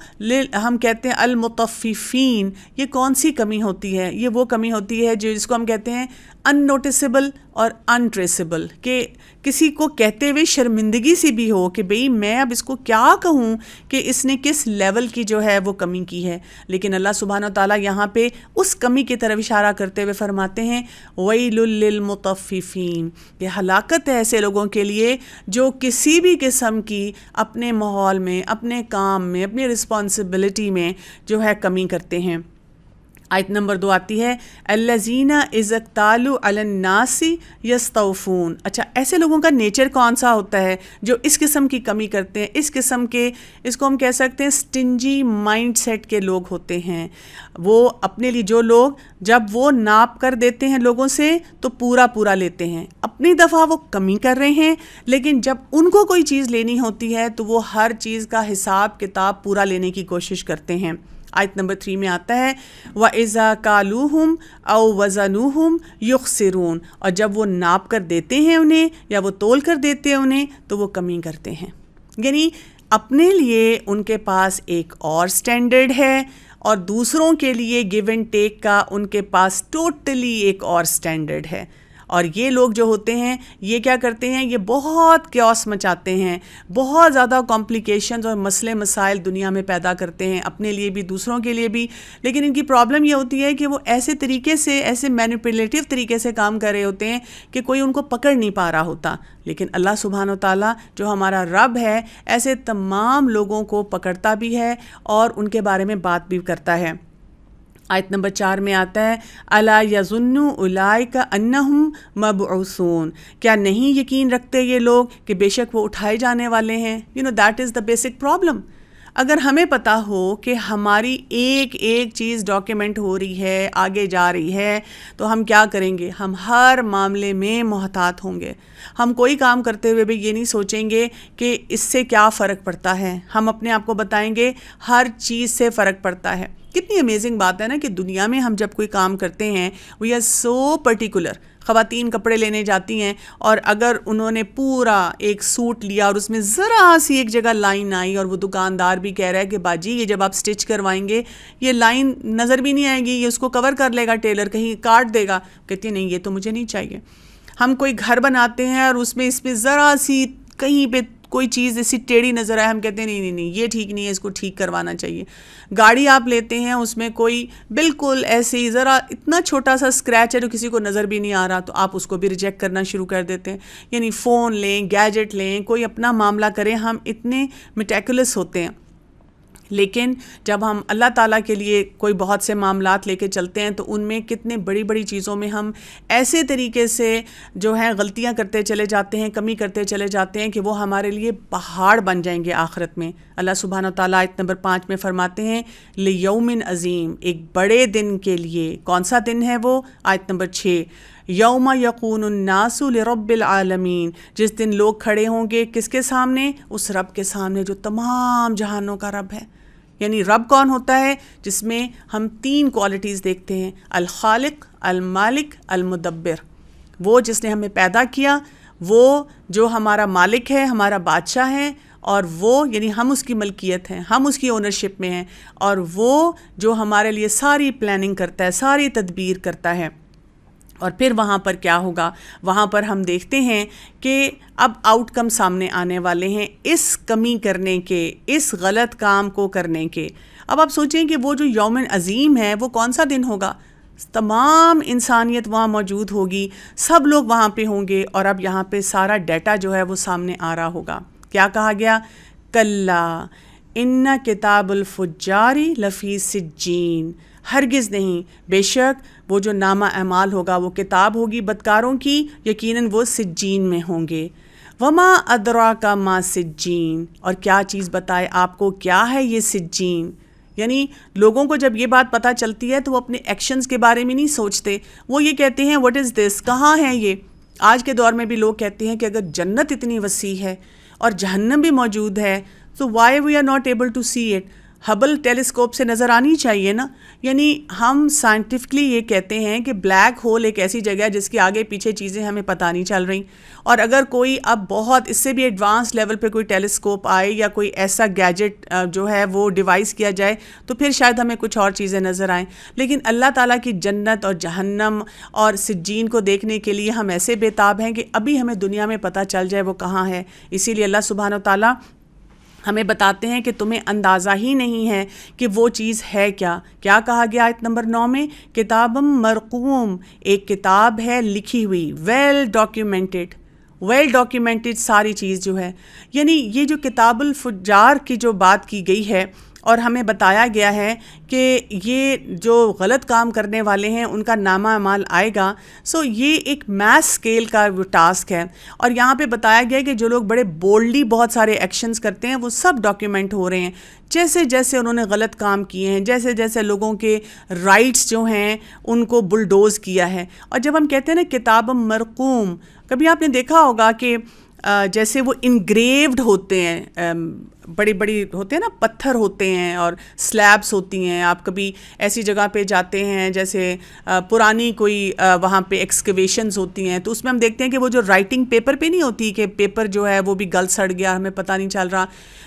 ہم کہتے ہیں المطففین، یہ کون سی کمی ہوتی ہے؟ یہ وہ کمی ہوتی ہے جس کو ہم کہتے ہیں ان نوٹسبل اور ان ٹریسبل، کہ کسی کو کہتے ہوئے شرمندگی سی بھی ہو کہ بھئی میں اب اس کو کیا کہوں کہ اس نے کس لیول کی جو ہے وہ کمی کی ہے، لیکن اللہ سبحانہ وتعالیٰ یہاں پہ اس کمی کی طرف اشارہ کرتے ہوئے فرماتے ہیں وَيْلٌ لِّلْمُطَفِّفِينَ، کہ ہلاکت ہے ایسے لوگوں کے لیے جو کسی بھی قسم کی اپنے ماحول میں، اپنے کام میں، اپنی رسپانسبلٹی میں جو ہے کمی کرتے ہیں۔ آیت نمبر 2 آتی ہے الذین اذا اکتالوا علی الناس یستوفون۔ اچھا، ایسے لوگوں کا نیچر کون سا ہوتا ہے جو اس قسم کی کمی کرتے ہیں، اس قسم کے، اس کو ہم کہہ سکتے ہیں سٹنجی مائنڈ سیٹ کے لوگ ہوتے ہیں۔ وہ اپنے لیے، جو لوگ جب وہ ناپ کر دیتے ہیں لوگوں سے تو پورا لیتے ہیں، اپنی دفعہ وہ کمی کر رہے ہیں، لیکن جب ان کو کوئی چیز لینی ہوتی ہے تو وہ ہر چیز کا حساب کتاب پورا لینے کی کوشش کرتے ہیں۔ آیت نمبر 3 میں آتا ہے وَإِذَا كَالُوهُمْ أَوْ وَزَنُوهُمْ يُخْسِرُونَ، اور جب وہ ناپ کر دیتے ہیں انہیں یا وہ تول کر دیتے ہیں انہیں تو وہ کمی کرتے ہیں۔ یعنی اپنے لیے ان کے پاس ایک اور سٹینڈرڈ ہے، اور دوسروں کے لیے گیو اینڈ ٹیک کا ان کے پاس ٹوٹلی ایک اور سٹینڈرڈ ہے۔ اور یہ لوگ جو ہوتے ہیں یہ کیا کرتے ہیں؟ یہ بہت کیوس مچاتے ہیں، بہت زیادہ کمپلیکیشنز اور مسئلے مسائل دنیا میں پیدا کرتے ہیں، اپنے لیے بھی دوسروں کے لیے بھی۔ لیکن ان کی پرابلم یہ ہوتی ہے کہ وہ ایسے طریقے سے، ایسے مینیپولیٹیو طریقے سے کام کر رہے ہوتے ہیں کہ کوئی ان کو پکڑ نہیں پا رہا ہوتا۔ لیکن اللہ سبحانہ و تعالیٰ جو ہمارا رب ہے ایسے تمام لوگوں کو پکڑتا بھی ہے اور ان کے بارے میں بات بھی کرتا ہے۔ آیت نمبر 4 میں آتا ہے الا یظن اولئک انہم مبعوثون، کیا نہیں یقین رکھتے یہ لوگ کہ بے شک وہ اٹھائے جانے والے ہیں؟ That is the basic problem. اگر ہمیں پتہ ہو کہ ہماری ایک چیز ڈاکیومنٹ ہو رہی ہے، آگے جا رہی ہے، تو ہم کیا کریں گے؟ ہم ہر معاملے میں محتاط ہوں گے۔ ہم کوئی کام کرتے ہوئے بھی یہ نہیں سوچیں گے کہ اس سے کیا فرق پڑتا ہے، ہم اپنے آپ کو بتائیں گے ہر چیز سے فرق پڑتا ہے۔ کتنی امیزنگ بات ہے نا کہ دنیا میں ہم جب کوئی کام کرتے ہیں وی آر سو پرٹیکولر۔ خواتین کپڑے لینے جاتی ہیں اور اگر انہوں نے پورا ایک سوٹ لیا اور اس میں ذرا سی ایک جگہ لائن آئی اور وہ دکاندار بھی کہہ رہا ہے کہ باجی یہ جب آپ سٹچ کروائیں گے یہ لائن نظر بھی نہیں آئے گی، یہ اس کو کور کر لے گا ٹیلر، کہیں کاٹ دے گا، کہتی ہے نہیں یہ تو مجھے نہیں چاہیے۔ ہم کوئی گھر بناتے ہیں اور اس میں ذرا سی کہیں پہ کوئی چیز ایسی ٹیڑھی نظر آئے ہم کہتے ہیں نہیں یہ ٹھیک نہیں ہے، اس کو ٹھیک کروانا چاہیے. گاڑی آپ لیتے ہیں، اس میں کوئی بالکل ایسے ہی ذرا اتنا چھوٹا سا اسکریچ ہے جو کسی کو نظر بھی نہیں آ رہا، تو آپ اس کو بھی ریجیکٹ کرنا شروع کر دیتے ہیں. یعنی فون لیں، گیجٹ لیں، کوئی اپنا معاملہ کریں، ہم اتنے میٹیکولس ہوتے ہیں. لیکن جب ہم اللہ تعالیٰ کے لیے کوئی بہت سے معاملات لے کے چلتے ہیں تو ان میں کتنے بڑی بڑی چیزوں میں ہم ایسے طریقے سے جو ہے غلطیاں کرتے چلے جاتے ہیں، کمی کرتے چلے جاتے ہیں کہ وہ ہمارے لیے پہاڑ بن جائیں گے آخرت میں. اللہ سبحانہ و تعالیٰ آیت نمبر 5 میں فرماتے ہیں لیوم عظیم، ایک بڑے دن کے لیے. کون سا دن ہے وہ؟ آیت نمبر 6، یوم یقون الناس لرب العالمین، جس دن لوگ کھڑے ہوں گے کس کے سامنے؟ اس رب کے سامنے جو تمام جہانوں کا رب ہے. یعنی رب کون ہوتا ہے؟ جس میں ہم 3 کوالٹیز دیکھتے ہیں، الخالق، المالک، المدبر. وہ جس نے ہمیں پیدا کیا، وہ جو ہمارا مالک ہے، ہمارا بادشاہ ہے، اور وہ یعنی ہم اس کی ملکیت ہیں، ہم اس کی اونرشپ میں ہیں، اور وہ جو ہمارے لیے ساری پلاننگ کرتا ہے، ساری تدبیر کرتا ہے. اور پھر وہاں پر کیا ہوگا؟ وہاں پر ہم دیکھتے ہیں کہ اب آؤٹ کم سامنے آنے والے ہیں اس کمی کرنے کے، اس غلط کام کو کرنے کے. اب آپ سوچیں کہ وہ جو یوم عظیم ہے وہ کون سا دن ہوگا؟ تمام انسانیت وہاں موجود ہوگی، سب لوگ وہاں پہ ہوں گے، اور اب یہاں پہ سارا ڈیٹا جو ہے وہ سامنے آ رہا ہوگا. کیا کہا گیا؟ کلا ان کتاب الفجاری لفی سجین، ہرگز نہیں، بے شک وہ جو نامہ اعمال ہوگا، وہ کتاب ہوگی بدکاروں کی، یقیناً وہ سجین میں ہوں گے. وما ادراک ما سجین، اور کیا چیز بتائے آپ کو کیا ہے یہ سجین. یعنی لوگوں کو جب یہ بات پتہ چلتی ہے تو وہ اپنے ایکشنز کے بارے میں نہیں سوچتے، وہ یہ کہتے ہیں واٹ از دس، کہاں ہے یہ. آج کے دور میں بھی لوگ کہتے ہیں کہ اگر جنت اتنی وسیع ہے اور جہنم بھی موجود ہے تو why we are not able to see it. Hubble telescope سے نظر آنی چاہیے نا. یعنی ہم سائنٹیفکلی یہ کہتے ہیں کہ بلیک ہول ایک ایسی جگہ ہے جس کے آگے پیچھے چیزیں ہمیں پتہ نہیں چل رہی، اور اگر کوئی اب بہت اس سے بھی ایڈوانس لیول پہ کوئی ٹیلیسکوپ آئے یا کوئی ایسا گیجٹ جو ہے وہ ڈیوائس کیا جائے تو پھر شاید ہمیں کچھ اور چیزیں نظر آئیں. لیکن اللہ تعالیٰ کی جنت اور جہنم اور سجین کو دیکھنے کے لیے ہم ایسے بےتاب ہیں کہ ابھی ہمیں دنیا میں پتہ چل جائے وہ کہاں ہے. اسی لیے اللہ سبحانہ و تعالیٰ ہمیں بتاتے ہیں کہ تمہیں اندازہ ہی نہیں ہے کہ وہ چیز ہے کیا. کیا کہا گیا آیت نمبر 9 میں؟ کتابم مرقوم، ایک کتاب ہے لکھی ہوئی، ویل ڈاکیومنٹڈ ساری چیز جو ہے. یعنی یہ جو کتاب الفجار کی جو بات کی گئی ہے اور ہمیں بتایا گیا ہے کہ یہ جو غلط کام کرنے والے ہیں ان کا نامہ اعمال آئے گا، سو یہ ایک میس اسکیل کا وہ ٹاسک ہے. اور یہاں پہ بتایا گیا کہ جو لوگ بڑے بولڈلی بہت سارے ایکشنز کرتے ہیں وہ سب ڈاکیومنٹ ہو رہے ہیں، جیسے جیسے انہوں نے غلط کام کیے ہیں، جیسے جیسے لوگوں کے رائٹس جو ہیں ان کو بلڈوز کیا ہے. اور جب ہم کہتے ہیں نا کتاب مرقوم، کبھی آپ نے دیکھا ہوگا کہ جیسے وہ انگریوڈ ہوتے ہیں، بڑی بڑی ہوتے ہیں نا، پتھر ہوتے ہیں اور سلیبس ہوتی ہیں. آپ کبھی ایسی جگہ پہ جاتے ہیں جیسے پرانی کوئی وہاں پہ ایکسکیویشنز ہوتی ہیں، تو اس میں ہم دیکھتے ہیں کہ وہ جو رائٹنگ پیپر پہ نہیں ہوتی کہ پیپر جو ہے وہ بھی گل سڑ گیا، ہمیں پتہ نہیں چل رہا،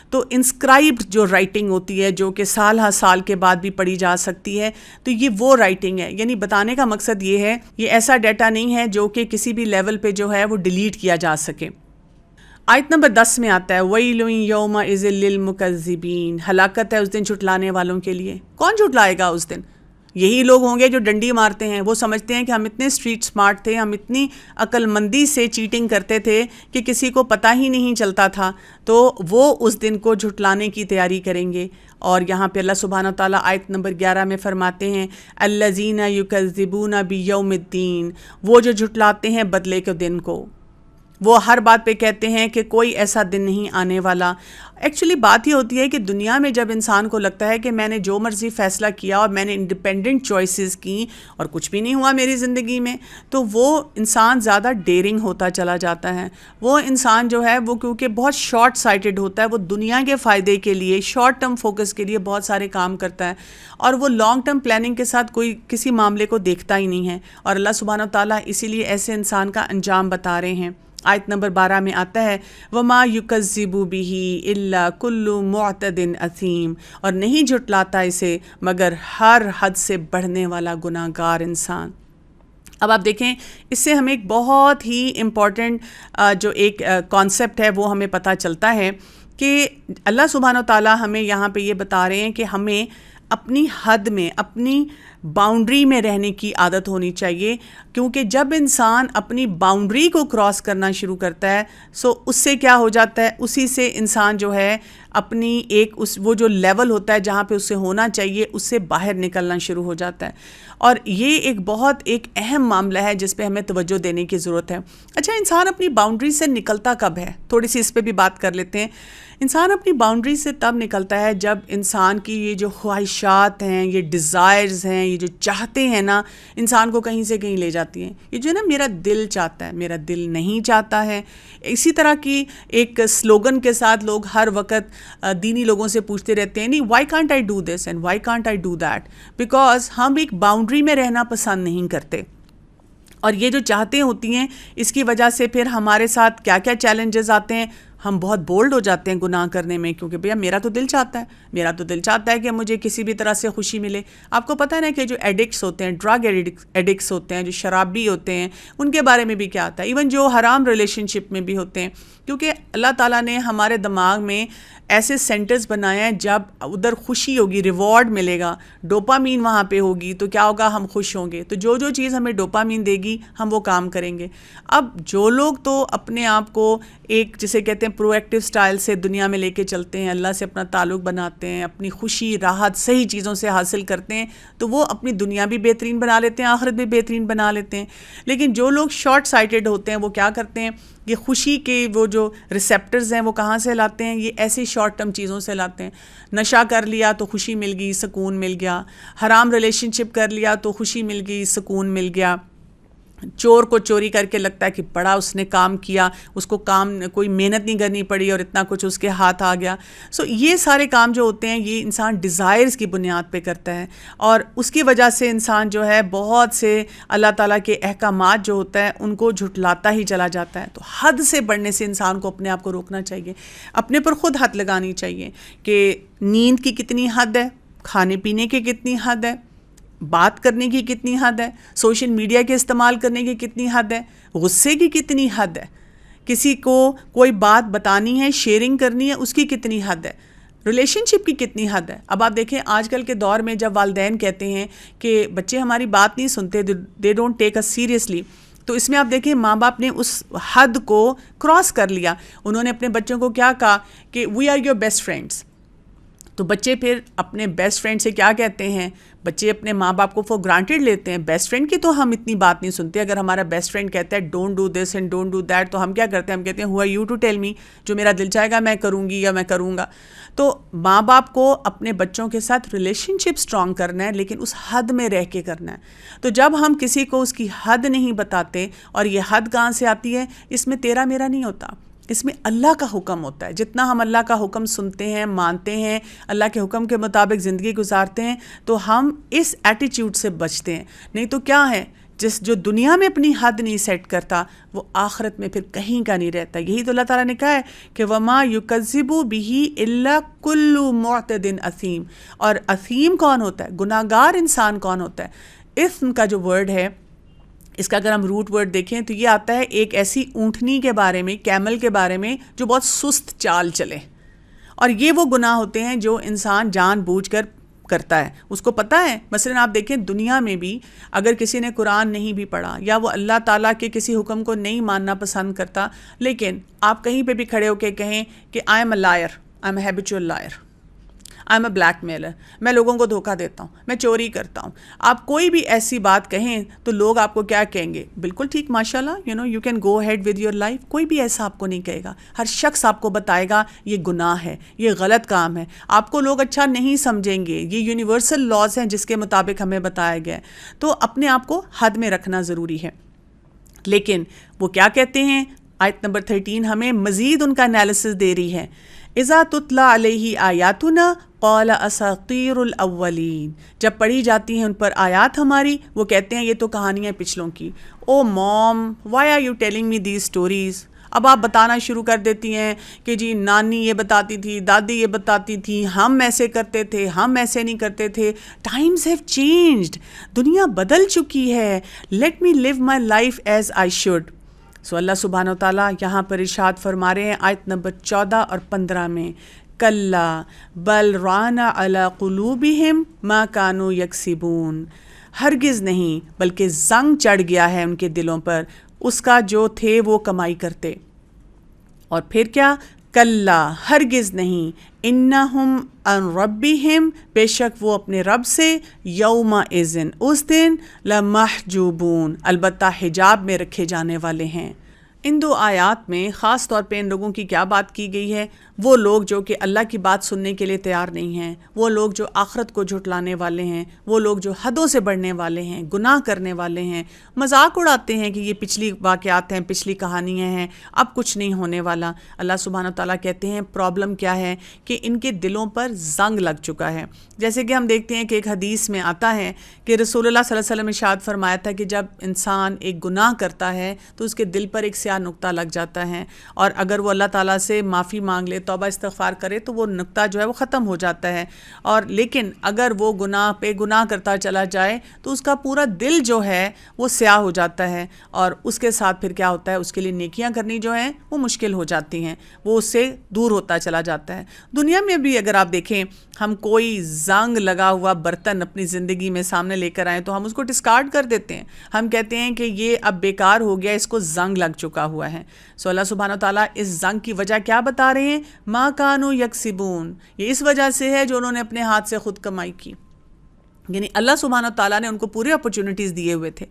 تو انسکرائبڈ جو رائٹنگ ہوتی ہے جو کہ سال ہر سال کے بعد بھی پڑھی جا سکتی ہے، تو یہ وہ رائٹنگ ہے. یعنی بتانے کا مقصد یہ ہے، یہ ایسا ڈیٹا نہیں ہے جو کہ کسی بھی لیول پہ جو ہے وہ ڈیلیٹ کیا جا سکے. آیت نمبر 10 میں آتا ہے وَيْلٌ يَوْمَئِذٍ لِّلْمُكَذِّبِينَ، ہلاکت ہے اس دن جھٹلانے والوں کے لیے. کون جھٹلائے گا اس دن؟ یہی لوگ ہوں گے جو ڈنڈی مارتے ہیں. وہ سمجھتے ہیں کہ ہم اتنے اسٹریٹ سمارٹ تھے، ہم اتنی عقل مندی سے چیٹنگ کرتے تھے کہ کسی کو پتہ ہی نہیں چلتا تھا، تو وہ اس دن کو جھٹلانے کی تیاری کریں گے. اور یہاں پہ اللہ سبحانہ و تعالیٰ آیت نمبر 11 میں فرماتے ہیں الذین یکذبون بیوم الدین، وہ جو جھٹلاتے ہیں بدلے کے دن کو. وہ ہر بات پہ کہتے ہیں کہ کوئی ایسا دن نہیں آنے والا. ایکچولی بات یہ ہوتی ہے کہ دنیا میں جب انسان کو لگتا ہے کہ میں نے جو مرضی فیصلہ کیا اور میں نے انڈیپینڈنٹ چوائسیز کی اور کچھ بھی نہیں ہوا میری زندگی میں، تو وہ انسان زیادہ ڈیرنگ ہوتا چلا جاتا ہے. وہ انسان جو ہے وہ کیونکہ بہت شارٹ سائٹڈ ہوتا ہے، وہ دنیا کے فائدے کے لیے، شارٹ ٹرم فوکس کے لیے بہت سارے کام کرتا ہے، اور وہ لانگ ٹرم پلاننگ کے ساتھ کوئی کسی معاملے کو دیکھتا ہی نہیں ہے. اور اللہ سبحانہ و تعالیٰ اسی لیے ایسے انسان کا انجام بتا رہے ہیں. آیت نمبر 12 میں آتا ہے وَمَا يُكَذِّبُ بِهِ إِلَّا كُلُّ مُعْتَدٍ أَثِيمٍ، اور نہیں جھٹلاتا اسے مگر ہر حد سے بڑھنے والا گناہ گار انسان. اب آپ دیکھیں اس سے ہمیں ایک بہت ہی امپورٹنٹ جو ایک کانسیپٹ ہے وہ ہمیں پتہ چلتا ہے کہ اللہ سبحانہ و تعالیٰ ہمیں یہاں پہ یہ بتا رہے ہیں کہ ہمیں اپنی حد میں، اپنی باؤنڈری میں رہنے کی عادت ہونی چاہیے، کیونکہ جب انسان اپنی باؤنڈری کو کراس کرنا شروع کرتا ہے اس سے کیا ہو جاتا ہے، اسی سے انسان جو ہے اپنی ایک وہ جو لیول ہوتا ہے جہاں پہ اس سے ہونا چاہیے اس سے باہر نکلنا شروع ہو جاتا ہے. اور یہ ایک بہت ایک اہم معاملہ ہے جس پہ ہمیں توجہ دینے کی ضرورت ہے. اچھا، انسان اپنی باؤنڈری سے نکلتا کب ہے؟ تھوڑی سی اس پہ بھی بات کر لیتے ہیں. انسان اپنی باؤنڈری سے تب نکلتا ہے جب انسان کی یہ جو خواہشات ہیں، یہ ڈیزائرز ہیں، یہ جو چاہتے ہیں نا، انسان کو کہیں سے کہیں لے جاتی ہیں. یہ جو ہے نا میرا دل چاہتا ہے، میرا دل نہیں چاہتا ہے. اسی طرح کی ایک سلوگن کے ساتھ لوگ ہر وقت دینی لوگوں سے پوچھتے رہتے ہیں، نہیں why can't I do this and why can't I do that, because ہم ایک باؤنڈری میں رہنا پسند نہیں کرتے. اور یہ جو چاہتے ہوتی ہیں اس کی وجہ سے پھر ہمارے ساتھ کیا کیا چیلنجز آتے ہیں. ہم بہت بولڈ ہو جاتے ہیں گناہ کرنے میں، کیونکہ بھیا میرا تو دل چاہتا ہے کہ مجھے کسی بھی طرح سے خوشی ملے. آپ کو پتہ ہے نا کہ جو ایڈکٹس ہوتے ہیں، ڈرگ ایڈکٹس ہوتے ہیں، جو شرابی ہوتے ہیں، ان کے بارے میں بھی کیا آتا ہے. ایون جو حرام ریلیشن شپ میں بھی ہوتے ہیں، کیونکہ اللہ تعالیٰ نے ہمارے دماغ میں ایسے سینٹرز بنائے ہیں جب ادھر خوشی ہوگی، ریوارڈ ملے گا، ڈوپامین وہاں پہ ہوگی تو کیا ہوگا، ہم خوش ہوں گے. تو جو چیز ہمیں ڈوپامین دے گی ہم وہ کام کریں گے. اب جو لوگ تو اپنے آپ کو ایک جسے کہتے ہیں پرو ایکٹیو سٹائل سے دنیا میں لے کے چلتے ہیں، اللہ سے اپنا تعلق بناتے ہیں، اپنی خوشی راحت صحیح چیزوں سے حاصل کرتے ہیں، تو وہ اپنی دنیا بھی بہترین بنا لیتے ہیں، آخرت بھی بہترین بنا لیتے ہیں. لیکن جو لوگ شارٹ سائٹڈ ہوتے ہیں وہ کیا کرتے ہیں، یہ خوشی کے وہ جو ریسیپٹرز ہیں وہ کہاں سے لاتے ہیں، یہ ایسی شارٹ ٹرم چیزوں سے لاتے ہیں. نشہ کر لیا تو خوشی مل گئی، سکون مل گیا. حرام ریلیشن شپ کر لیا تو خوشی مل گئی، سکون مل گیا. چور کو چوری کر کے لگتا ہے کہ بڑا اس نے کام کیا، اس کو کام کوئی محنت نہیں کرنی پڑی اور اتنا کچھ اس کے ہاتھ آ گیا. یہ سارے کام جو ہوتے ہیں یہ انسان ڈیزائرز کی بنیاد پہ کرتا ہے، اور اس کی وجہ سے انسان جو ہے بہت سے اللہ تعالیٰ کے احکامات جو ہوتا ہے ان کو جھٹلاتا ہی چلا جاتا ہے. تو حد سے بڑھنے سے انسان کو اپنے آپ کو روکنا چاہیے، اپنے پر خود حد لگانی چاہیے کہ نیند کی کتنی حد ہے، کھانے پینے کی کتنی حد ہے، بات کرنے کی کتنی حد ہے، سوشل میڈیا کے استعمال کرنے کی کتنی حد ہے، غصے کی کتنی حد ہے، کسی کو کوئی بات بتانی ہے، شیئرنگ کرنی ہے، اس کی کتنی حد ہے، ریلیشن شپ کی کتنی حد ہے. اب آپ دیکھیں آج کل کے دور میں جب والدین کہتے ہیں کہ بچے ہماری بات نہیں سنتے، they don't take us seriously, تو اس میں آپ دیکھیں ماں باپ نے اس حد کو کراس کر لیا. انہوں نے اپنے بچوں کو کیا کہا کہ we are your best friends. تو بچے پھر اپنے بیسٹ فرینڈ سے کیا کہتے ہیں، بچے اپنے ماں باپ کو فور گرانٹیڈ لیتے ہیں. بیسٹ فرینڈ کی تو ہم اتنی بات نہیں سنتے. اگر ہمارا بیسٹ فرینڈ کہتا ہے don't do this and don't do that, تو ہم کیا کرتے ہیں، ہم کہتے ہیں who are you to tell me, جو میرا دل چاہے گا میں کروں گی یا میں کروں گا. تو ماں باپ کو اپنے بچوں کے ساتھ ریلیشن شپ اسٹرانگ کرنا ہے، لیکن اس حد میں رہ کے کرنا ہے. تو جب ہم کسی کو اس کی حد نہیں بتاتے، اور یہ حد کہاں سے آتی ہے، اس میں تیرا میرا نہیں ہوتا، اس میں اللہ کا حکم ہوتا ہے. جتنا ہم اللہ کا حکم سنتے ہیں، مانتے ہیں، اللہ کے حکم کے مطابق زندگی گزارتے ہیں، تو ہم اس ایٹیٹیوڈ سے بچتے ہیں. نہیں تو کیا ہے، جو دنیا میں اپنی حد نہیں سیٹ کرتا وہ آخرت میں پھر کہیں کا نہیں رہتا. یہی تو اللہ تعالیٰ نے کہا ہے کہ وَمَا يُكَذِّبُ بِهِ إِلَّا كُلُّ مُعْتَدٍ أَثِيمٍ. اور اثیم کون ہوتا ہے، گناہ گار انسان کون ہوتا ہے. اثم کا جو ورڈ ہے، اس کا اگر ہم روٹ ورڈ دیکھیں تو یہ آتا ہے ایک ایسی اونٹنی کے بارے میں، کیمل کے بارے میں جو بہت سست چال چلے. اور یہ وہ گناہ ہوتے ہیں جو انسان جان بوجھ کر کرتا ہے، اس کو پتہ ہے. مثلا آپ دیکھیں دنیا میں بھی اگر کسی نے قرآن نہیں بھی پڑھا یا وہ اللہ تعالیٰ کے کسی حکم کو نہیں ماننا پسند کرتا، لیکن آپ کہیں پہ بھی کھڑے ہو کے کہیں کہ I am a liar, I am a habitual liar, I am a blackmailer, میں لوگوں کو دھوکہ دیتا ہوں، میں چوری کرتا ہوں، آپ کوئی بھی ایسی بات کہیں تو لوگ آپ کو کیا کہیں گے، بالکل ٹھیک، ماشاء اللہ، you can go ahead with your life. کوئی بھی ایسا آپ کو نہیں کہے گا. ہر شخص آپ کو بتائے گا یہ گناہ ہے، یہ غلط کام ہے. آپ کو لوگ اچھا نہیں سمجھیں گے. یہ یونیورسل لاز ہیں جس کے مطابق ہمیں بتایا گیا ہے. تو اپنے آپ کو حد میں رکھنا ضروری ہے. لیکن وہ کیا کہتے ہیں، آیت نمبر 13 ہمیں مزید ان کا انالیسس دے رہی ہے. اذا تتلی علیہ آیاتنا قال اساطیر الاولین. جب پڑھی جاتی ہیں ان پر آیات ہماری، وہ کہتے ہیں یہ تو کہانیاں پچھلوں کی. Oh mom, why are you telling me these stories. اب آپ بتانا شروع کر دیتی ہیں کہ جی نانی یہ بتاتی تھی، دادی یہ بتاتی تھی، ہم ایسے کرتے تھے، ہم ایسے نہیں کرتے تھے. ٹائمز ہیو چینجڈ، دنیا بدل چکی ہے. Let me live my life as I should. So اللہ سبحانہ و تعالیٰ یہاں پر ارشاد فرما رہے ہیں آیت نمبر 14 اور 15 میں، کلا بل ران علی قلوبہم ما کانوا یکسبون. ہرگز نہیں بلکہ زنگ چڑھ گیا ہے ان کے دلوں پر اس کا جو تھے وہ کمائی کرتے. اور پھر کیا، کلا ہرگز نہیں، انہم ان ربہم بے شک وہ اپنے رب سے، یومئذ اس دن، لمحجوبون البتہ حجاب میں رکھے جانے والے ہیں. ان دو آیات میں خاص طور پہ ان لوگوں کی کیا بات کی گئی ہے؟ وہ لوگ جو کہ اللہ کی بات سننے کے لیے تیار نہیں ہیں، وہ لوگ جو آخرت کو جھٹلانے والے ہیں، وہ لوگ جو حدوں سے بڑھنے والے ہیں، گناہ کرنے والے ہیں، مذاق اڑاتے ہیں کہ یہ پچھلی واقعات ہیں، پچھلی کہانیاں ہیں، اب کچھ نہیں ہونے والا. اللہ سبحانہ تعالیٰ کہتے ہیں پرابلم کیا ہے کہ ان کے دلوں پر زنگ لگ چکا ہے. جیسے کہ ہم دیکھتے ہیں کہ ایک حدیث میں آتا ہے کہ رسول اللہ صلی اللہ علیہ وسلم نے ارشاد فرمایا تھا کہ جب انسان ایک گناہ کرتا ہے تو اس کے دل پر ایک سیاہ نقطہ لگ جاتا ہے، اور اگر وہ اللہ تعالیٰ سے معافی مانگ لے، توبہ استغفار کرے تو وہ نقطہ جو ہے وہ ختم ہو جاتا ہے. اور لیکن اگر وہ گناہ پہ گناہ کرتا چلا جائے تو اس کا پورا دل جو ہے وہ سیاہ ہو جاتا ہے، اور اس کے ساتھ پھر کیا ہوتا ہے، اس کے لیے نیکیاں کرنی جو ہیں وہ مشکل ہو جاتی ہیں، وہ اس سے دور ہوتا چلا جاتا ہے. دنیا میں بھی اگر آپ دیکھیں، ہم کوئی زنگ لگا ہوا برتن اپنی زندگی میں سامنے لے کر آئیں تو ہم اس کو ڈسکارڈ کر دیتے ہیں. ہم کہتے ہیں کہ یہ اب بیکار ہو گیا، اس کو زنگ لگ چکا ہوا ہے. سو اللہ سبحانہ و تعالیٰ اس زنگ کی وجہ کیا بتا رہے ہیں؟ ما کانوا یکسبون، یہ اس وجہ سے ہے جو انہوں نے اپنے ہاتھ سے خود کمائی کی. یعنی اللہ سبحانہ و تعالیٰ نے ان کو پورے اپرچونٹیز دیے ہوئے تھے،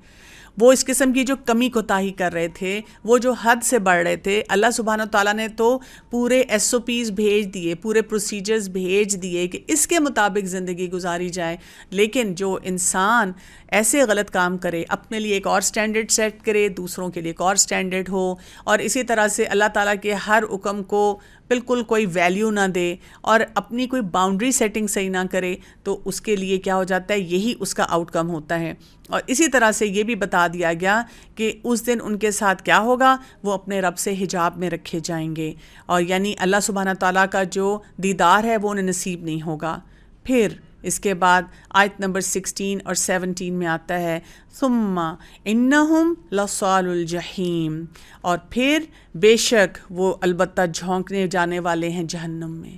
وہ اس قسم کی جو کمی کوتاہی کر رہے تھے، وہ جو حد سے بڑھ رہے تھے، اللہ سبحانہ و تعالیٰ نے تو پورے SOPs بھیج دیے، پورے پروسیجرز بھیج دیے کہ اس کے مطابق زندگی گزاری جائے. لیکن جو انسان ایسے غلط کام کرے، اپنے لیے ایک اور سٹینڈرڈ سیٹ کرے، دوسروں کے لیے ایک اور سٹینڈرڈ ہو، اور اسی طرح سے اللہ تعالیٰ کے ہر حکم کو بالکل کوئی ویلیو نہ دے اور اپنی کوئی باؤنڈری سیٹنگ صحیح نہ کرے، تو اس کے لیے کیا ہو جاتا ہے، یہی اس کا آؤٹ کم ہوتا ہے. اور اسی طرح سے یہ بھی بتا دیا گیا کہ اس دن ان کے ساتھ کیا ہوگا، وہ اپنے رب سے حجاب میں رکھے جائیں گے، اور یعنی اللہ سبحانہ تعالیٰ کا جو دیدار ہے وہ انہیں نصیب نہیں ہوگا. پھر اس کے بعد آیت نمبر 16 اور 17 میں آتا ہے، ثم انہم لصال الجحیم، اور پھر بے شک وہ البتہ جھونکنے جانے والے ہیں جہنم میں.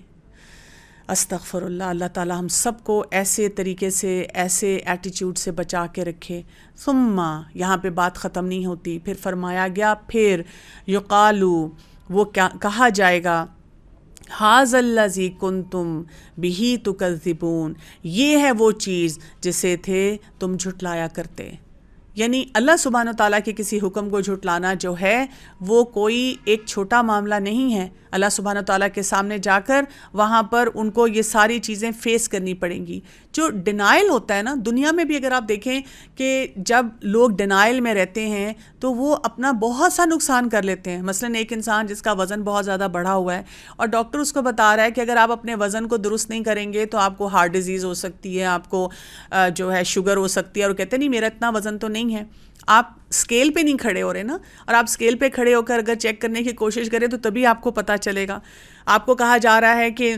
استغفر اللہ. اللہ تعالیٰ ہم سب کو ایسے طریقے سے، ایسے ایٹیچیوڈ سے بچا کے رکھے. ثم یہاں پہ بات ختم نہیں ہوتی، پھر فرمایا گیا پھر یقالو، وہ کہا جائے گا، ھذا الذی کنتم بہ تکذبون، یہ ہے وہ چیز جسے تھے تم جھٹلایا کرتے. یعنی اللہ سبحانہ و تعالیٰ کے کسی حکم کو جھٹلانا جو ہے وہ کوئی ایک چھوٹا معاملہ نہیں ہے. اللہ سبحانہ و تعالیٰ کے سامنے جا کر وہاں پر ان کو یہ ساری چیزیں فیس کرنی پڑیں گی. جو ڈینائل ہوتا ہے نا، دنیا میں بھی اگر آپ دیکھیں کہ جب لوگ ڈینائل میں رہتے ہیں تو وہ اپنا بہت سا نقصان کر لیتے ہیں. مثلاً ایک انسان جس کا وزن بہت زیادہ بڑھا ہوا ہے اور ڈاکٹر اس کو بتا رہا ہے کہ اگر آپ اپنے وزن کو درست نہیں کریں گے تو آپ کو ہارٹ ڈیزیز ہو سکتی ہے، آپ کو جو ہے شوگر ہو سکتی ہے، اور کہتے ہیں نہیں میرا اتنا وزن تو نہیں ہے. آپ اسکیل پہ نہیں کھڑے ہو رہے نا، اور آپ اسکیل پہ کھڑے ہو کر اگر چیک کرنے کی کوشش کریں تو تبھی آپ کو پتہ چلے گا. آپ کو کہا جا رہا ہے کہ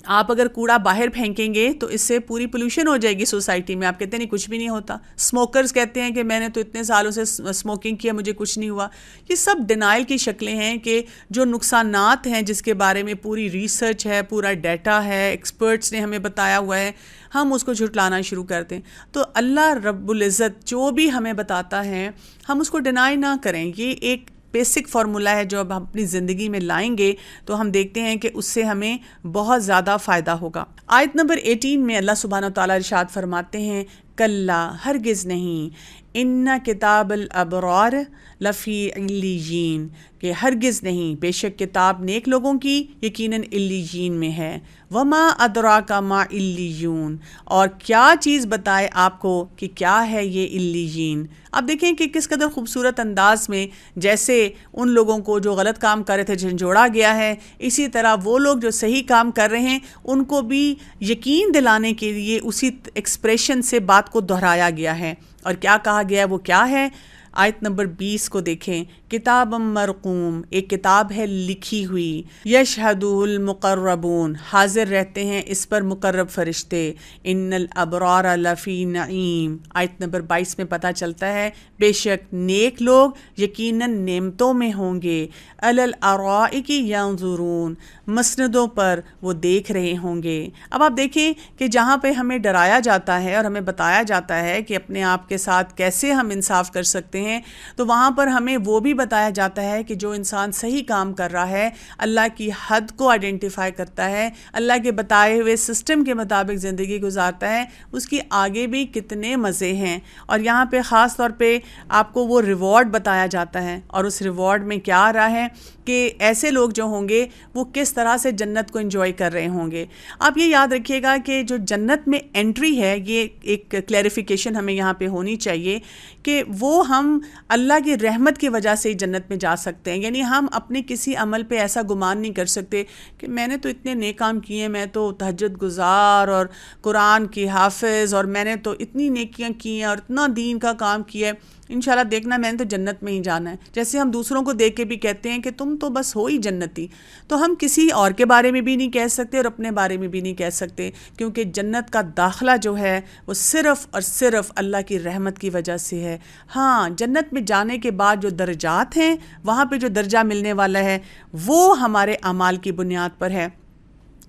آپ اگر کوڑا باہر پھینکیں گے تو اس سے پوری پولوشن ہو جائے گی سوسائٹی میں. آپ کہتے ہیں نہیں کچھ بھی نہیں ہوتا. اسموکرز کہتے ہیں کہ میں نے تو اتنے سالوں سے اسموکنگ کیا، مجھے کچھ نہیں ہوا. یہ سب ڈینائل کی شکلیں ہیں کہ جو نقصانات ہیں جس کے بارے میں پوری ریسرچ ہے، پورا ڈیٹا ہے، ایکسپرٹس نے ہمیں بتایا ہوا ہے، ہم اس کو جھٹلانا شروع کرتے ہیں. تو اللہ رب العزت جو بھی ہمیں بتاتا ہے ہم اس کو ڈینائی نہ کریں. یہ ایک بیسک فارمولا ہے جو اب ہم اپنی زندگی میں لائیں گے تو ہم دیکھتے ہیں کہ اس سے ہمیں بہت زیادہ فائدہ ہوگا. آیت نمبر 18 میں اللہ سبحانہ تعالیٰ ارشاد فرماتے ہیں، کلا ہرگز نہیں، ان کتاب الابرار لفی علیین، کہ ہرگز نہیں، بے شک کتاب نیک لوگوں کی یقیناً علیین میں ہے. وما ادراک ما علیون، اور کیا چیز بتائے آپ کو کہ کیا ہے یہ علیین. اب دیکھیں کہ کس قدر خوبصورت انداز میں جیسے ان لوگوں کو جو غلط کام کر رہے تھے جھنجھوڑا گیا ہے، اسی طرح وہ لوگ جو صحیح کام کر رہے ہیں ان کو بھی یقین دلانے کے لیے اسی ایکسپریشن سے بات کو دہرایا گیا ہے. اور کیا کہا گیا ہے وہ کیا ہے؟ آیت نمبر 20 کو دیکھیں، کتاب مرقوم، ایک کتاب ہے لکھی ہوئی، یشہدہ المقربون، حاضر رہتے ہیں اس پر مقرب فرشتے، ان الابرار لفی نعیم، آیت نمبر 22 میں پتہ چلتا ہے بے شک نیک لوگ یقیناً نعمتوں میں ہوں گے، علی الارائک ینظرون، مسندوں پر وہ دیکھ رہے ہوں گے۔ اب آپ دیکھیں کہ جہاں پہ ہمیں ڈرایا جاتا ہے اور ہمیں بتایا جاتا ہے کہ اپنے آپ کے ساتھ کیسے ہم انصاف کر سکتے ہیں، تو وہاں پر ہمیں وہ بھی بتایا جاتا ہے کہ جو انسان صحیح کام کر رہا ہے، اللہ کی حد کو آئیڈینٹیفائی کرتا ہے، اللہ کے بتائے ہوئے سسٹم کے مطابق زندگی گزارتا ہے، اس کی آگے بھی کتنے مزے ہیں۔ اور یہاں پہ خاص طور پہ آپ کو وہ ریوارڈ بتایا جاتا ہے، اور اس ریوارڈ میں کیا آ رہا ہے کہ ایسے لوگ جو ہوں گے وہ کس طرح سے جنت کو انجوائے کر رہے ہوں گے۔ آپ یہ یاد رکھیے گا کہ جو جنت میں انٹری ہے، یہ ایک کلیریفیکیشن ہمیں یہاں پہ ہونی چاہیے کہ وہ ہم اللہ کی رحمت کی وجہ سے جنت میں جا سکتے ہیں، یعنی ہم اپنے کسی عمل پہ ایسا گمان نہیں کر سکتے کہ میں نے تو اتنے نیک کام کیے ہیں، میں تو تہجد گزار اور قرآن کی حافظ، اور میں نے تو اتنی نیکیاں کی ہیں اور اتنا دین کا کام کیا ہے، انشاءاللہ دیکھنا میں نے تو جنت میں ہی جانا ہے۔ جیسے ہم دوسروں کو دیکھ کے بھی کہتے ہیں کہ تم تو بس ہو ہی جنتی، تو ہم کسی اور کے بارے میں بھی نہیں کہہ سکتے اور اپنے بارے میں بھی نہیں کہہ سکتے، کیونکہ جنت کا داخلہ جو ہے وہ صرف اور صرف اللہ کی رحمت کی وجہ سے ہے۔ ہاں، جنت میں جانے کے بعد جو درجات ہیں، وہاں پہ جو درجہ ملنے والا ہے وہ ہمارے اعمال کی بنیاد پر ہے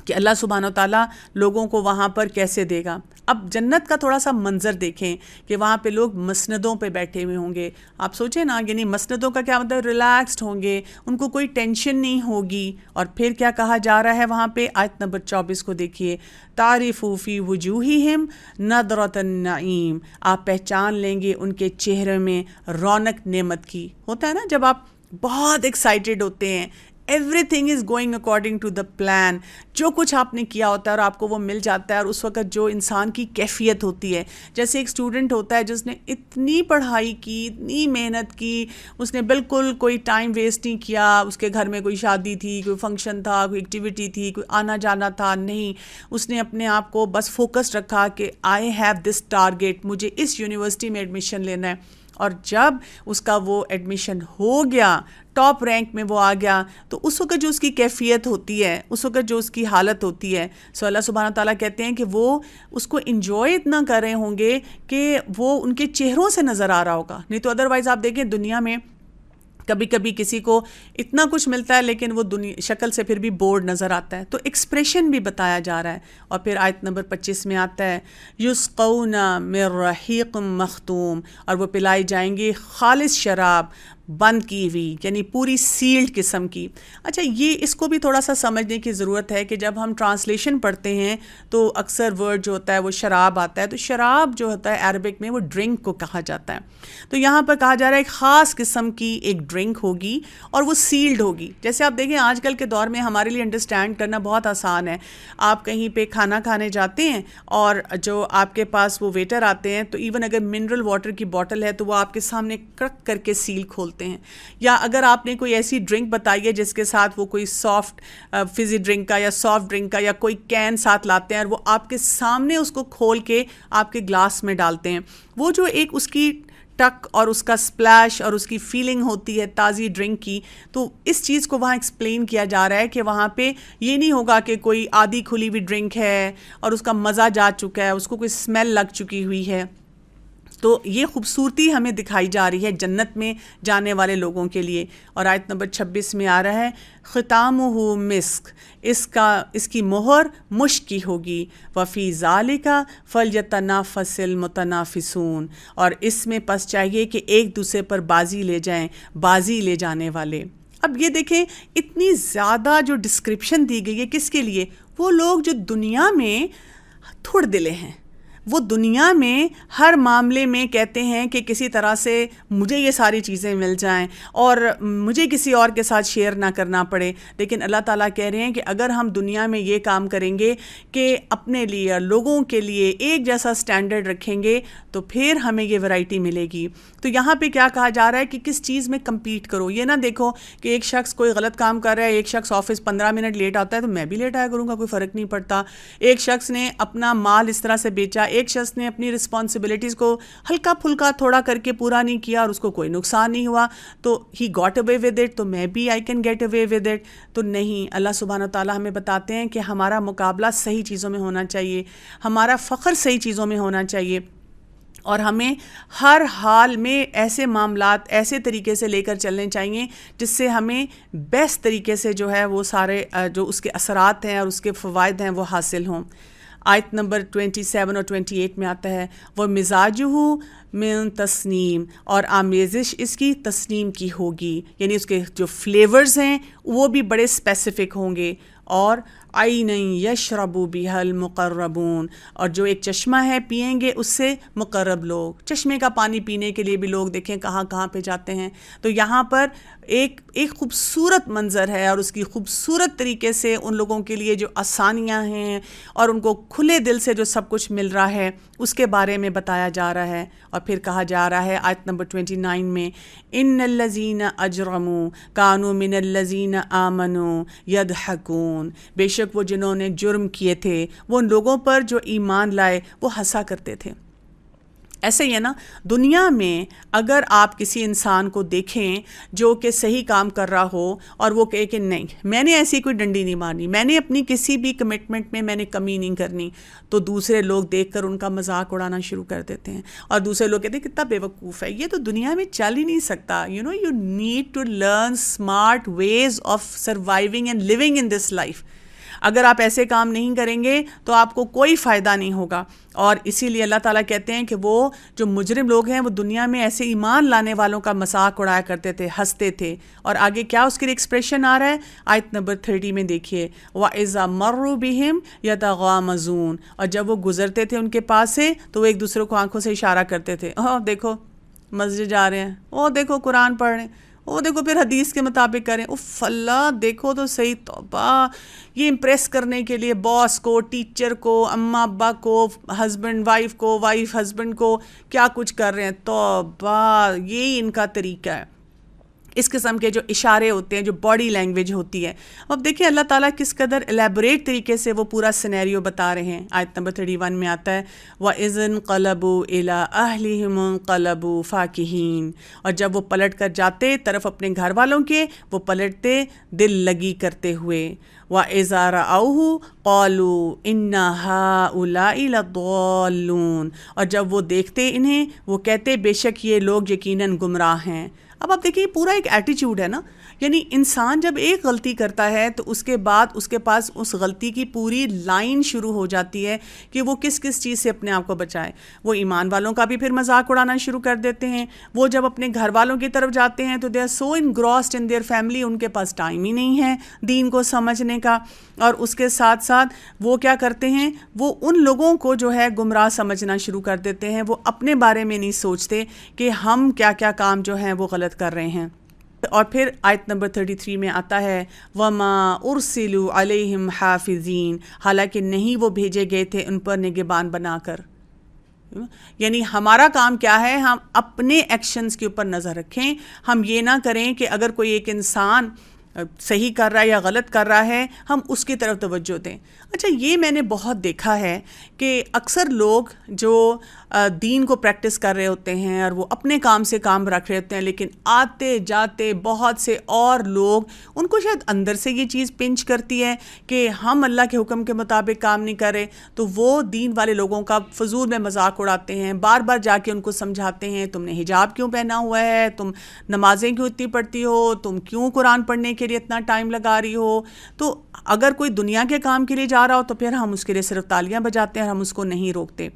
کہ اللہ سبحانہ و تعالیٰ لوگوں کو وہاں پر کیسے دے گا۔ اب جنت کا تھوڑا سا منظر دیکھیں کہ وہاں پہ لوگ مسندوں پہ بیٹھے ہوئے ہوں گے۔ آپ سوچیں نا، یعنی مسندوں کا کیا مطلب؟ ریلیکسڈ ہوں گے، ان کو کوئی ٹینشن نہیں ہوگی۔ اور پھر کیا کہا جا رہا ہے وہاں پہ؟ آیت نمبر 24 کو دیکھیے، تعرف فی وجوہہم نضرۃ النعیم، آپ پہچان لیں گے ان کے چہرے میں رونق نعمت کی۔ ہوتا ہے نا جب آپ بہت ایکسائٹیڈ ہوتے ہیں، everything is going according to the plan, جو کچھ آپ نے کیا ہوتا ہے اور آپ کو وہ مل جاتا ہے، اور اس وقت جو انسان کی کیفیت ہوتی ہے، جیسے ایک اسٹوڈنٹ ہوتا ہے جس نے اتنی پڑھائی کی، اتنی محنت کی، اس نے بالکل کوئی ٹائم ویسٹ نہیں کیا، اس کے گھر میں کوئی شادی تھی، کوئی فنکشن تھا، کوئی ایکٹیویٹی تھی، کوئی آنا جانا تھا، نہیں، اس نے اپنے آپ کو بس فوکس رکھا کہ آئی ہیو دس ٹارگیٹ، مجھے اس یونیورسٹی میں ایڈمیشن لینا ہے۔ اور جب اس کا وہ ایڈمیشن ہو گیا، ٹاپ رینک میں وہ آ گیا، تو اس وقت جو اس کی کیفیت ہوتی ہے، اس وقت جو اس کی حالت ہوتی ہے، سو اللہ سبحانہ تعالیٰ کہتے ہیں کہ وہ اس کو انجوائے اتنا کر رہے ہوں گے کہ وہ ان کے چہروں سے نظر آ رہا ہوگا۔ نہیں تو ادروائز آپ دیکھیں دنیا میں کبھی کبھی کسی کو اتنا کچھ ملتا ہے لیکن وہ شکل سے پھر بھی بورڈ نظر آتا ہے، تو ایکسپریشن بھی بتایا جا رہا ہے۔ اور پھر آیت نمبر 25 میں آتا ہے، یسقون من رحیق مختوم، اور وہ پلائی جائیں گے خالص شراب بند کی ہوئی، یعنی پوری سیلڈ قسم کی۔ اچھا، یہ اس کو بھی تھوڑا سا سمجھنے کی ضرورت ہے کہ جب ہم ٹرانسلیشن پڑھتے ہیں تو اکثر ورڈ جو ہوتا ہے وہ شراب آتا ہے، تو شراب جو ہوتا ہے عربک میں وہ ڈرنک کو کہا جاتا ہے۔ تو یہاں پر کہا جا رہا ہے ایک خاص قسم کی ایک ڈرنک ہوگی اور وہ سیلڈ ہوگی۔ جیسے آپ دیکھیں آج کل کے دور میں ہمارے لیے انڈرسٹینڈ کرنا بہت آسان ہے، آپ کہیں پہ کھانا کھانے جاتے ہیں اور جو آپ کے پاس وہ ویٹر آتے ہیں، تو ایون اگر منرل واٹر کی بوٹل ہے تو وہ آپ کے سامنے کرک کر کے سیل کھولتے ہیں، یا اگر آپ نے کوئی ایسی ڈرنک بتائی ہے جس کے ساتھ وہ کوئی سافٹ فزی ڈرنک کا یا سافٹ ڈرنک کا یا کوئی کین ساتھ لاتے ہیں اور وہ آپ کے سامنے اس کو کھول کے آپ کے گلاس میں ڈالتے ہیں، وہ جو ایک اس کی ٹک اور اس کا سپلیش اور اس کی فیلنگ ہوتی ہے تازی ڈرنک کی، تو اس چیز کو وہاں ایکسپلین کیا جا رہا ہے کہ وہاں پہ یہ نہیں ہوگا کہ کوئی آدھی کھلی ہوئی ڈرنک ہے اور اس کا مزہ جا چکا ہے، اس کو کوئی اسمیل لگ چکی ہوئی ہے۔ تو یہ خوبصورتی ہمیں دکھائی جا رہی ہے جنت میں جانے والے لوگوں کے لیے۔ اور آیت نمبر 26 میں آ رہا ہے، ختامہ مسک، اس کی مہر مشک کی ہوگی، وفی ذالک فلیتنافس المتنافسون، اور اس میں پس چاہیے کہ ایک دوسرے پر بازی لے جائیں بازی لے جانے والے۔ اب یہ دیکھیں اتنی زیادہ جو ڈسکرپشن دی گئی ہے کس کے لیے؟ وہ لوگ جو دنیا میں تھوڑ دلے ہیں، وہ دنیا میں ہر معاملے میں کہتے ہیں کہ کسی طرح سے مجھے یہ ساری چیزیں مل جائیں اور مجھے کسی اور کے ساتھ شیئر نہ کرنا پڑے، لیکن اللہ تعالیٰ کہہ رہے ہیں کہ اگر ہم دنیا میں یہ کام کریں گے کہ اپنے لیے لوگوں کے لیے ایک جیسا سٹینڈرڈ رکھیں گے تو پھر ہمیں یہ ویرائٹی ملے گی۔ تو یہاں پہ کیا کہا جا رہا ہے کہ کس چیز میں کمپیٹ کرو، یہ نہ دیکھو کہ ایک شخص کوئی غلط کام کر رہا ہے، ایک شخص آفس 15 منٹ لیٹ آتا ہے تو میں بھی لیٹ آیا کروں گا، کوئی فرق نہیں پڑتا، ایک شخص نے اپنا مال اس طرح سے بیچا، ایک شخص نے اپنی رسپانسبلٹیز کو ہلکا پھلکا تھوڑا کر کے پورا نہیں کیا اور اس کو کوئی نقصان نہیں ہوا تو he got away with it, تو میں بھی I can get away with it. تو نہیں، اللہ سبحانہ و تعالیٰ ہمیں بتاتے ہیں کہ ہمارا مقابلہ صحیح چیزوں میں ہونا چاہیے، ہمارا فخر صحیح چیزوں میں ہونا چاہیے، اور ہمیں ہر حال میں ایسے معاملات ایسے طریقے سے لے کر چلنے چاہیے جس سے ہمیں بیسٹ طریقے سے جو ہے وہ سارے جو اس کے اثرات ہیں اور اس کے فوائد ہیں وہ حاصل ہوں. آیت نمبر 27 اور 28 میں آتا ہے وہ مزاجہ من تسنیم، اور آمیزش اس کی تسنیم کی ہوگی، یعنی اس کے جو فلیورز ہیں وہ بھی بڑے اسپیسیفک ہوں گے. اور عین یشرب بها المقربون، اور جو ایک چشمہ ہے پئیں گے اس سے مقرب لوگ. چشمے کا پانی پینے کے لیے بھی لوگ دیکھیں کہاں کہاں پہ جاتے ہیں. تو یہاں پر ایک خوبصورت منظر ہے اور اس کی خوبصورت طریقے سے ان لوگوں کے لیے جو آسانیاں ہیں اور ان کو کھلے دل سے جو سب کچھ مل رہا ہے اس کے بارے میں بتایا جا رہا ہے. اور پھر کہا جا رہا ہے آیت نمبر 29 میں ان الذین اجرموا کانوا من الذین آمنوا یضحکون، بے شک وہ جنہوں نے جرم کیے تھے وہ ان لوگوں پر جو ایمان لائے وہ ہنسا کرتے تھے. ایسے ہی ہے نا، دنیا میں اگر آپ کسی انسان کو دیکھیں جو کہ صحیح کام کر رہا ہو اور وہ کہے کہ نہیں میں نے ایسی کوئی ڈنڈی نہیں مارنی، میں نے اپنی کسی بھی کمٹمنٹ میں میں نے کمی نہیں کرنی، تو دوسرے لوگ دیکھ کر ان کا مذاق اڑانا شروع کر دیتے ہیں اور دوسرے لوگ کہتے ہیں کتنا بے وقوف ہے، یہ تو دنیا میں چل ہی نہیں سکتا. You need to learn smart ways of surviving and living in this life. اگر آپ ایسے کام نہیں کریں گے تو آپ کو کوئی فائدہ نہیں ہوگا. اور اسی لیے اللہ تعالیٰ کہتے ہیں کہ وہ جو مجرم لوگ ہیں وہ دنیا میں ایسے ایمان لانے والوں کا مذاق اڑایا کرتے تھے، ہنستے تھے. اور آگے کیا اس کے لیے ایکسپریشن آ رہا ہے آیت نمبر 30 میں دیکھیے وَإِذَا مَرُّوا بِهِمْ يَتَغَامَزُونَ، اور جب وہ گزرتے تھے ان کے پاس سے تو وہ ایک دوسرے کو آنکھوں سے اشارہ کرتے تھے، اوہ دیکھو مسجد جا رہے ہیں، اوہ دیکھو قرآن پڑھ رہے ہیں، وہ دیکھو پھر حدیث کے مطابق کریں، اف اللہ دیکھو تو صحیح. توبہ، یہ امپریس کرنے کے لیے باس کو، ٹیچر کو، اماں ابا کو، ہسبینڈ وائف کو، وائف ہسبینڈ کو کیا کچھ کر رہے ہیں. توبہ، یہی ان کا طریقہ ہے. اس قسم کے جو اشارے ہوتے ہیں، جو باڈی لینگویج ہوتی ہے. اب دیکھیں اللہ تعالیٰ کس قدر الیبوریٹ طریقے سے وہ پورا سینیریو بتا رہے ہیں. آیت نمبر 31 میں آتا ہے وَإِذِ انقلبوا إِلَىٰ أَهْلِهِمُ انقلبوا فَاكِهِينَ، اور جب وہ پلٹ کر جاتے طرف اپنے گھر والوں کے وہ پلٹتے دل لگی کرتے ہوئے. وَإِذَا رَأَوْهُ قَالُوا إِنَّ هَٰؤُلَاءِ لَضَالُّونَ، اور جب وہ دیکھتے انہیں وہ کہتے بے شک یہ لوگ یقیناً گمراہ ہیں. اب آپ دیکھیں یہ پورا ایک ایٹیچیوڈ ہے نا، یعنی انسان جب ایک غلطی کرتا ہے تو اس کے بعد اس کے پاس اس غلطی کی پوری لائن شروع ہو جاتی ہے کہ وہ کس کس چیز سے اپنے آپ کو بچائے. وہ ایمان والوں کا بھی پھر مذاق اڑانا شروع کر دیتے ہیں. وہ جب اپنے گھر والوں کی طرف جاتے ہیں تو they are so engrossed in their family, ان کے پاس ٹائم ہی نہیں ہے دین کو سمجھنے کا. اور اس کے ساتھ ساتھ وہ کیا کرتے ہیں، وہ ان لوگوں کو جو ہے گمراہ سمجھنا شروع کر دیتے ہیں. وہ اپنے بارے میں نہیں سوچتے کہ ہم کیا کیا کام جو ہیں وہ غلط کر رہے ہیں. اور پھر آیت نمبر 33 میں آتا ہے وَمَا أُرْسِلُوا عَلَيْهِمْ حَافِظِينَ، حالانکہ نہیں وہ بھیجے گئے تھے ان پر نگہبان بنا کر. یعنی ہمارا کام کیا ہے، ہم اپنے ایکشنز کے اوپر نظر رکھیں. ہم یہ نہ کریں کہ اگر کوئی ایک انسان صحیح کر رہا ہے یا غلط کر رہا ہے ہم اس کی طرف توجہ دیں. اچھا یہ میں نے بہت دیکھا ہے کہ اکثر لوگ جو دین کو پریکٹس کر رہے ہوتے ہیں اور وہ اپنے کام سے کام رکھ رہے ہوتے ہیں، لیکن آتے جاتے بہت سے اور لوگ ان کو شاید اندر سے یہ چیز پنچ کرتی ہے کہ ہم اللہ کے حکم کے مطابق کام نہیں کر رہے، تو وہ دین والے لوگوں کا فضول میں مذاق اڑاتے ہیں. بار بار جا کے ان کو سمجھاتے ہیں تم نے حجاب کیوں پہنا ہوا ہے، تم نمازیں کیوں اتنی پڑھتی ہو، تم کیوں قرآن پڑھنے کے لیے اتنا ٹائم لگا رہی ہو. تو اگر کوئی دنیا کے کام کے لیے جا رہا ہو تو پھر ہم اس کے لیے صرف تالیاں بجاتے ہیں، ہم اس کو نہیں روکتے.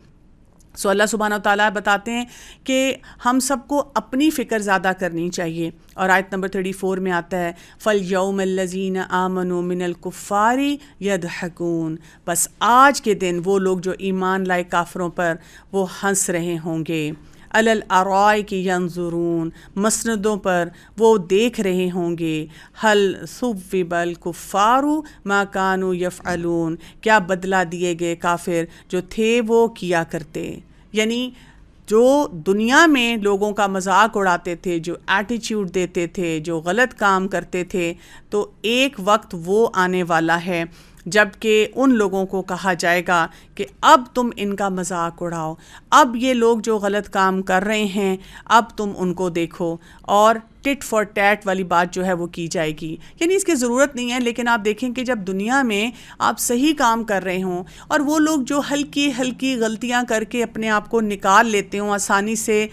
سو اللہ سبحانہ و تعالیٰ بتاتے ہیں کہ ہم سب کو اپنی فکر زیادہ کرنی چاہیے. اور آیت نمبر 34 میں آتا ہے فَالْيَوْمَ الَّذِينَ آمَنُوا مِنَ الْكُفَّارِ يَضْحَكُونَ، بس آج کے دن وہ لوگ جو ایمان لائے کافروں پر وہ ہنس رہے ہوں گے. عَلَى الْأَرَائِكِ يَنظُرُونَ، مسندوں پر وہ دیکھ رہے ہوں گے. هَلْ ثُوِّبَ الْكُفَّارُ مَا كَانُوا يَفْعَلُونَ، کیا بدلہ دیے گئے کافر جو تھے وہ کیا کرتے. یعنی جو دنیا میں لوگوں کا مذاق اڑاتے تھے، جو ایٹیچیوڈ دیتے تھے، جو غلط کام کرتے تھے، تو ایک وقت وہ آنے والا ہے جبکہ ان لوگوں کو کہا جائے گا کہ اب تم ان کا مذاق اڑاؤ، اب یہ لوگ جو غلط کام کر رہے ہیں اب تم ان کو دیکھو، اور ٹٹ فار ٹیٹ والی بات جو ہے وہ کی جائے گی. یعنی اس کی ضرورت نہیں ہے، لیکن آپ دیکھیں کہ جب دنیا میں آپ صحیح کام کر رہے ہوں اور وہ لوگ جو ہلکی ہلکی غلطیاں کر کے اپنے آپ کو نکال لیتے ہوں، آسانی سے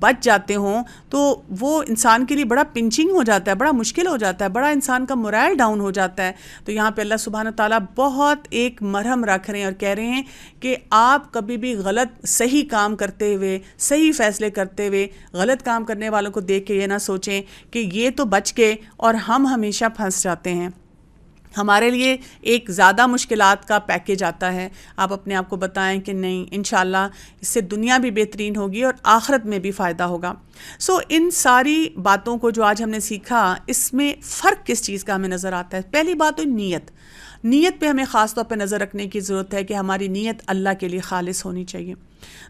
بچ جاتے ہوں، تو وہ انسان کے لیے بڑا پنچنگ ہو جاتا ہے، بڑا مشکل ہو جاتا ہے، بڑا انسان کا morale ڈاؤن ہو جاتا ہے. تو یہاں پہ اللہ سبحانہ تعالیٰ بہت ایک مرہم رکھ رہے ہیں اور کہہ رہے ہیں کہ آپ کبھی بھی غلط صحیح کام کرتے ہوئے، صحیح فیصلے کرتے ہوئے غلط کام کرنے والوں کو دیکھ کے یہ نہ سوچیں کہ یہ تو بچ گئے اور ہم ہمیشہ پھنس جاتے ہیں. ہمارے لیے ایک زیادہ مشکلات کا پیکیج آتا ہے. آپ اپنے آپ کو بتائیں کہ نہیں، انشاءاللہ اس سے دنیا بھی بہترین ہوگی اور آخرت میں بھی فائدہ ہوگا. ان ساری باتوں کو جو آج ہم نے سیکھا، اس میں فرق کس چیز کا ہمیں نظر آتا ہے؟ پہلی بات تو نیت پہ ہمیں خاص طور پہ نظر رکھنے کی ضرورت ہے کہ ہماری نیت اللہ کے لیے خالص ہونی چاہیے.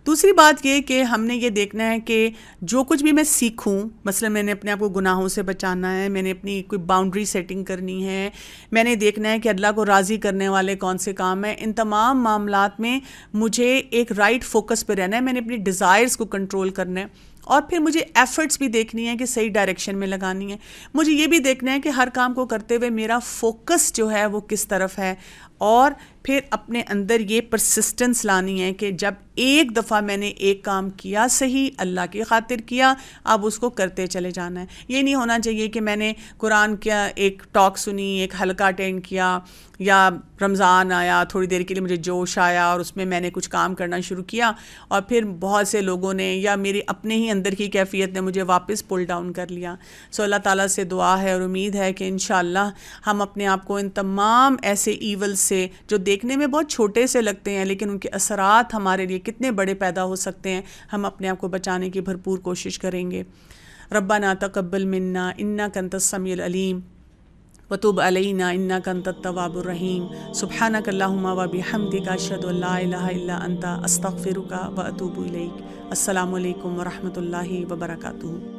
دوسری بات یہ کہ ہم نے یہ دیکھنا ہے کہ جو کچھ بھی میں سیکھوں، مثلا میں نے اپنے آپ کو گناہوں سے بچانا ہے، میں نے اپنی کوئی باؤنڈری سیٹنگ کرنی ہے، میں نے دیکھنا ہے کہ اللہ کو راضی کرنے والے کون سے کام ہیں، ان تمام معاملات میں مجھے ایک رائٹ فوکس پہ رہنا ہے. میں نے اپنی ڈیزائرز کو کنٹرول کرنا ہے، اور پھر مجھے ایفرٹس بھی دیکھنی ہے کہ صحیح ڈائریکشن میں لگانی ہے. مجھے یہ بھی دیکھنا ہے کہ ہر کام کو کرتے ہوئے میرا فوکس جو ہے وہ کس طرف ہے، اور پھر اپنے اندر یہ پرسسٹنس لانی ہے کہ جب ایک دفعہ میں نے ایک کام کیا صحیح، اللہ کی خاطر کیا، اب اس کو کرتے چلے جانا ہے. یہ نہیں ہونا چاہیے کہ میں نے قرآن کا ایک ٹاک سنی، ایک حلقہ اٹینڈ کیا، یا رمضان آیا، تھوڑی دیر کے لیے مجھے جوش آیا اور اس میں نے کچھ کام کرنا شروع کیا، اور پھر بہت سے لوگوں نے یا میری اپنے ہی اندر کی کیفیت نے مجھے واپس پل ڈاؤن کر لیا. اللہ تعالیٰ سے دعا ہے اور امید ہے کہ انشاءاللہ ہم اپنے آپ کو ان تمام ایسے ایول سے جو دیکھنے میں بہت چھوٹے سے لگتے ہیں لیکن ان کے اثرات ہمارے لیے کتنے بڑے پیدا ہو سکتے ہیں، ہم اپنے آپ کو بچانے کی بھرپور کوشش کریں گے. ربنا تقبل منا انک انت السمیع العلیم وتب علینا انک انت التواب الرحیم. سبحانک اللہم وبحمدک اشہد ان لا الہ الا انت استغفرک واتوب الیک. السلام علیکم ورحمۃ اللہ وبرکاتہ.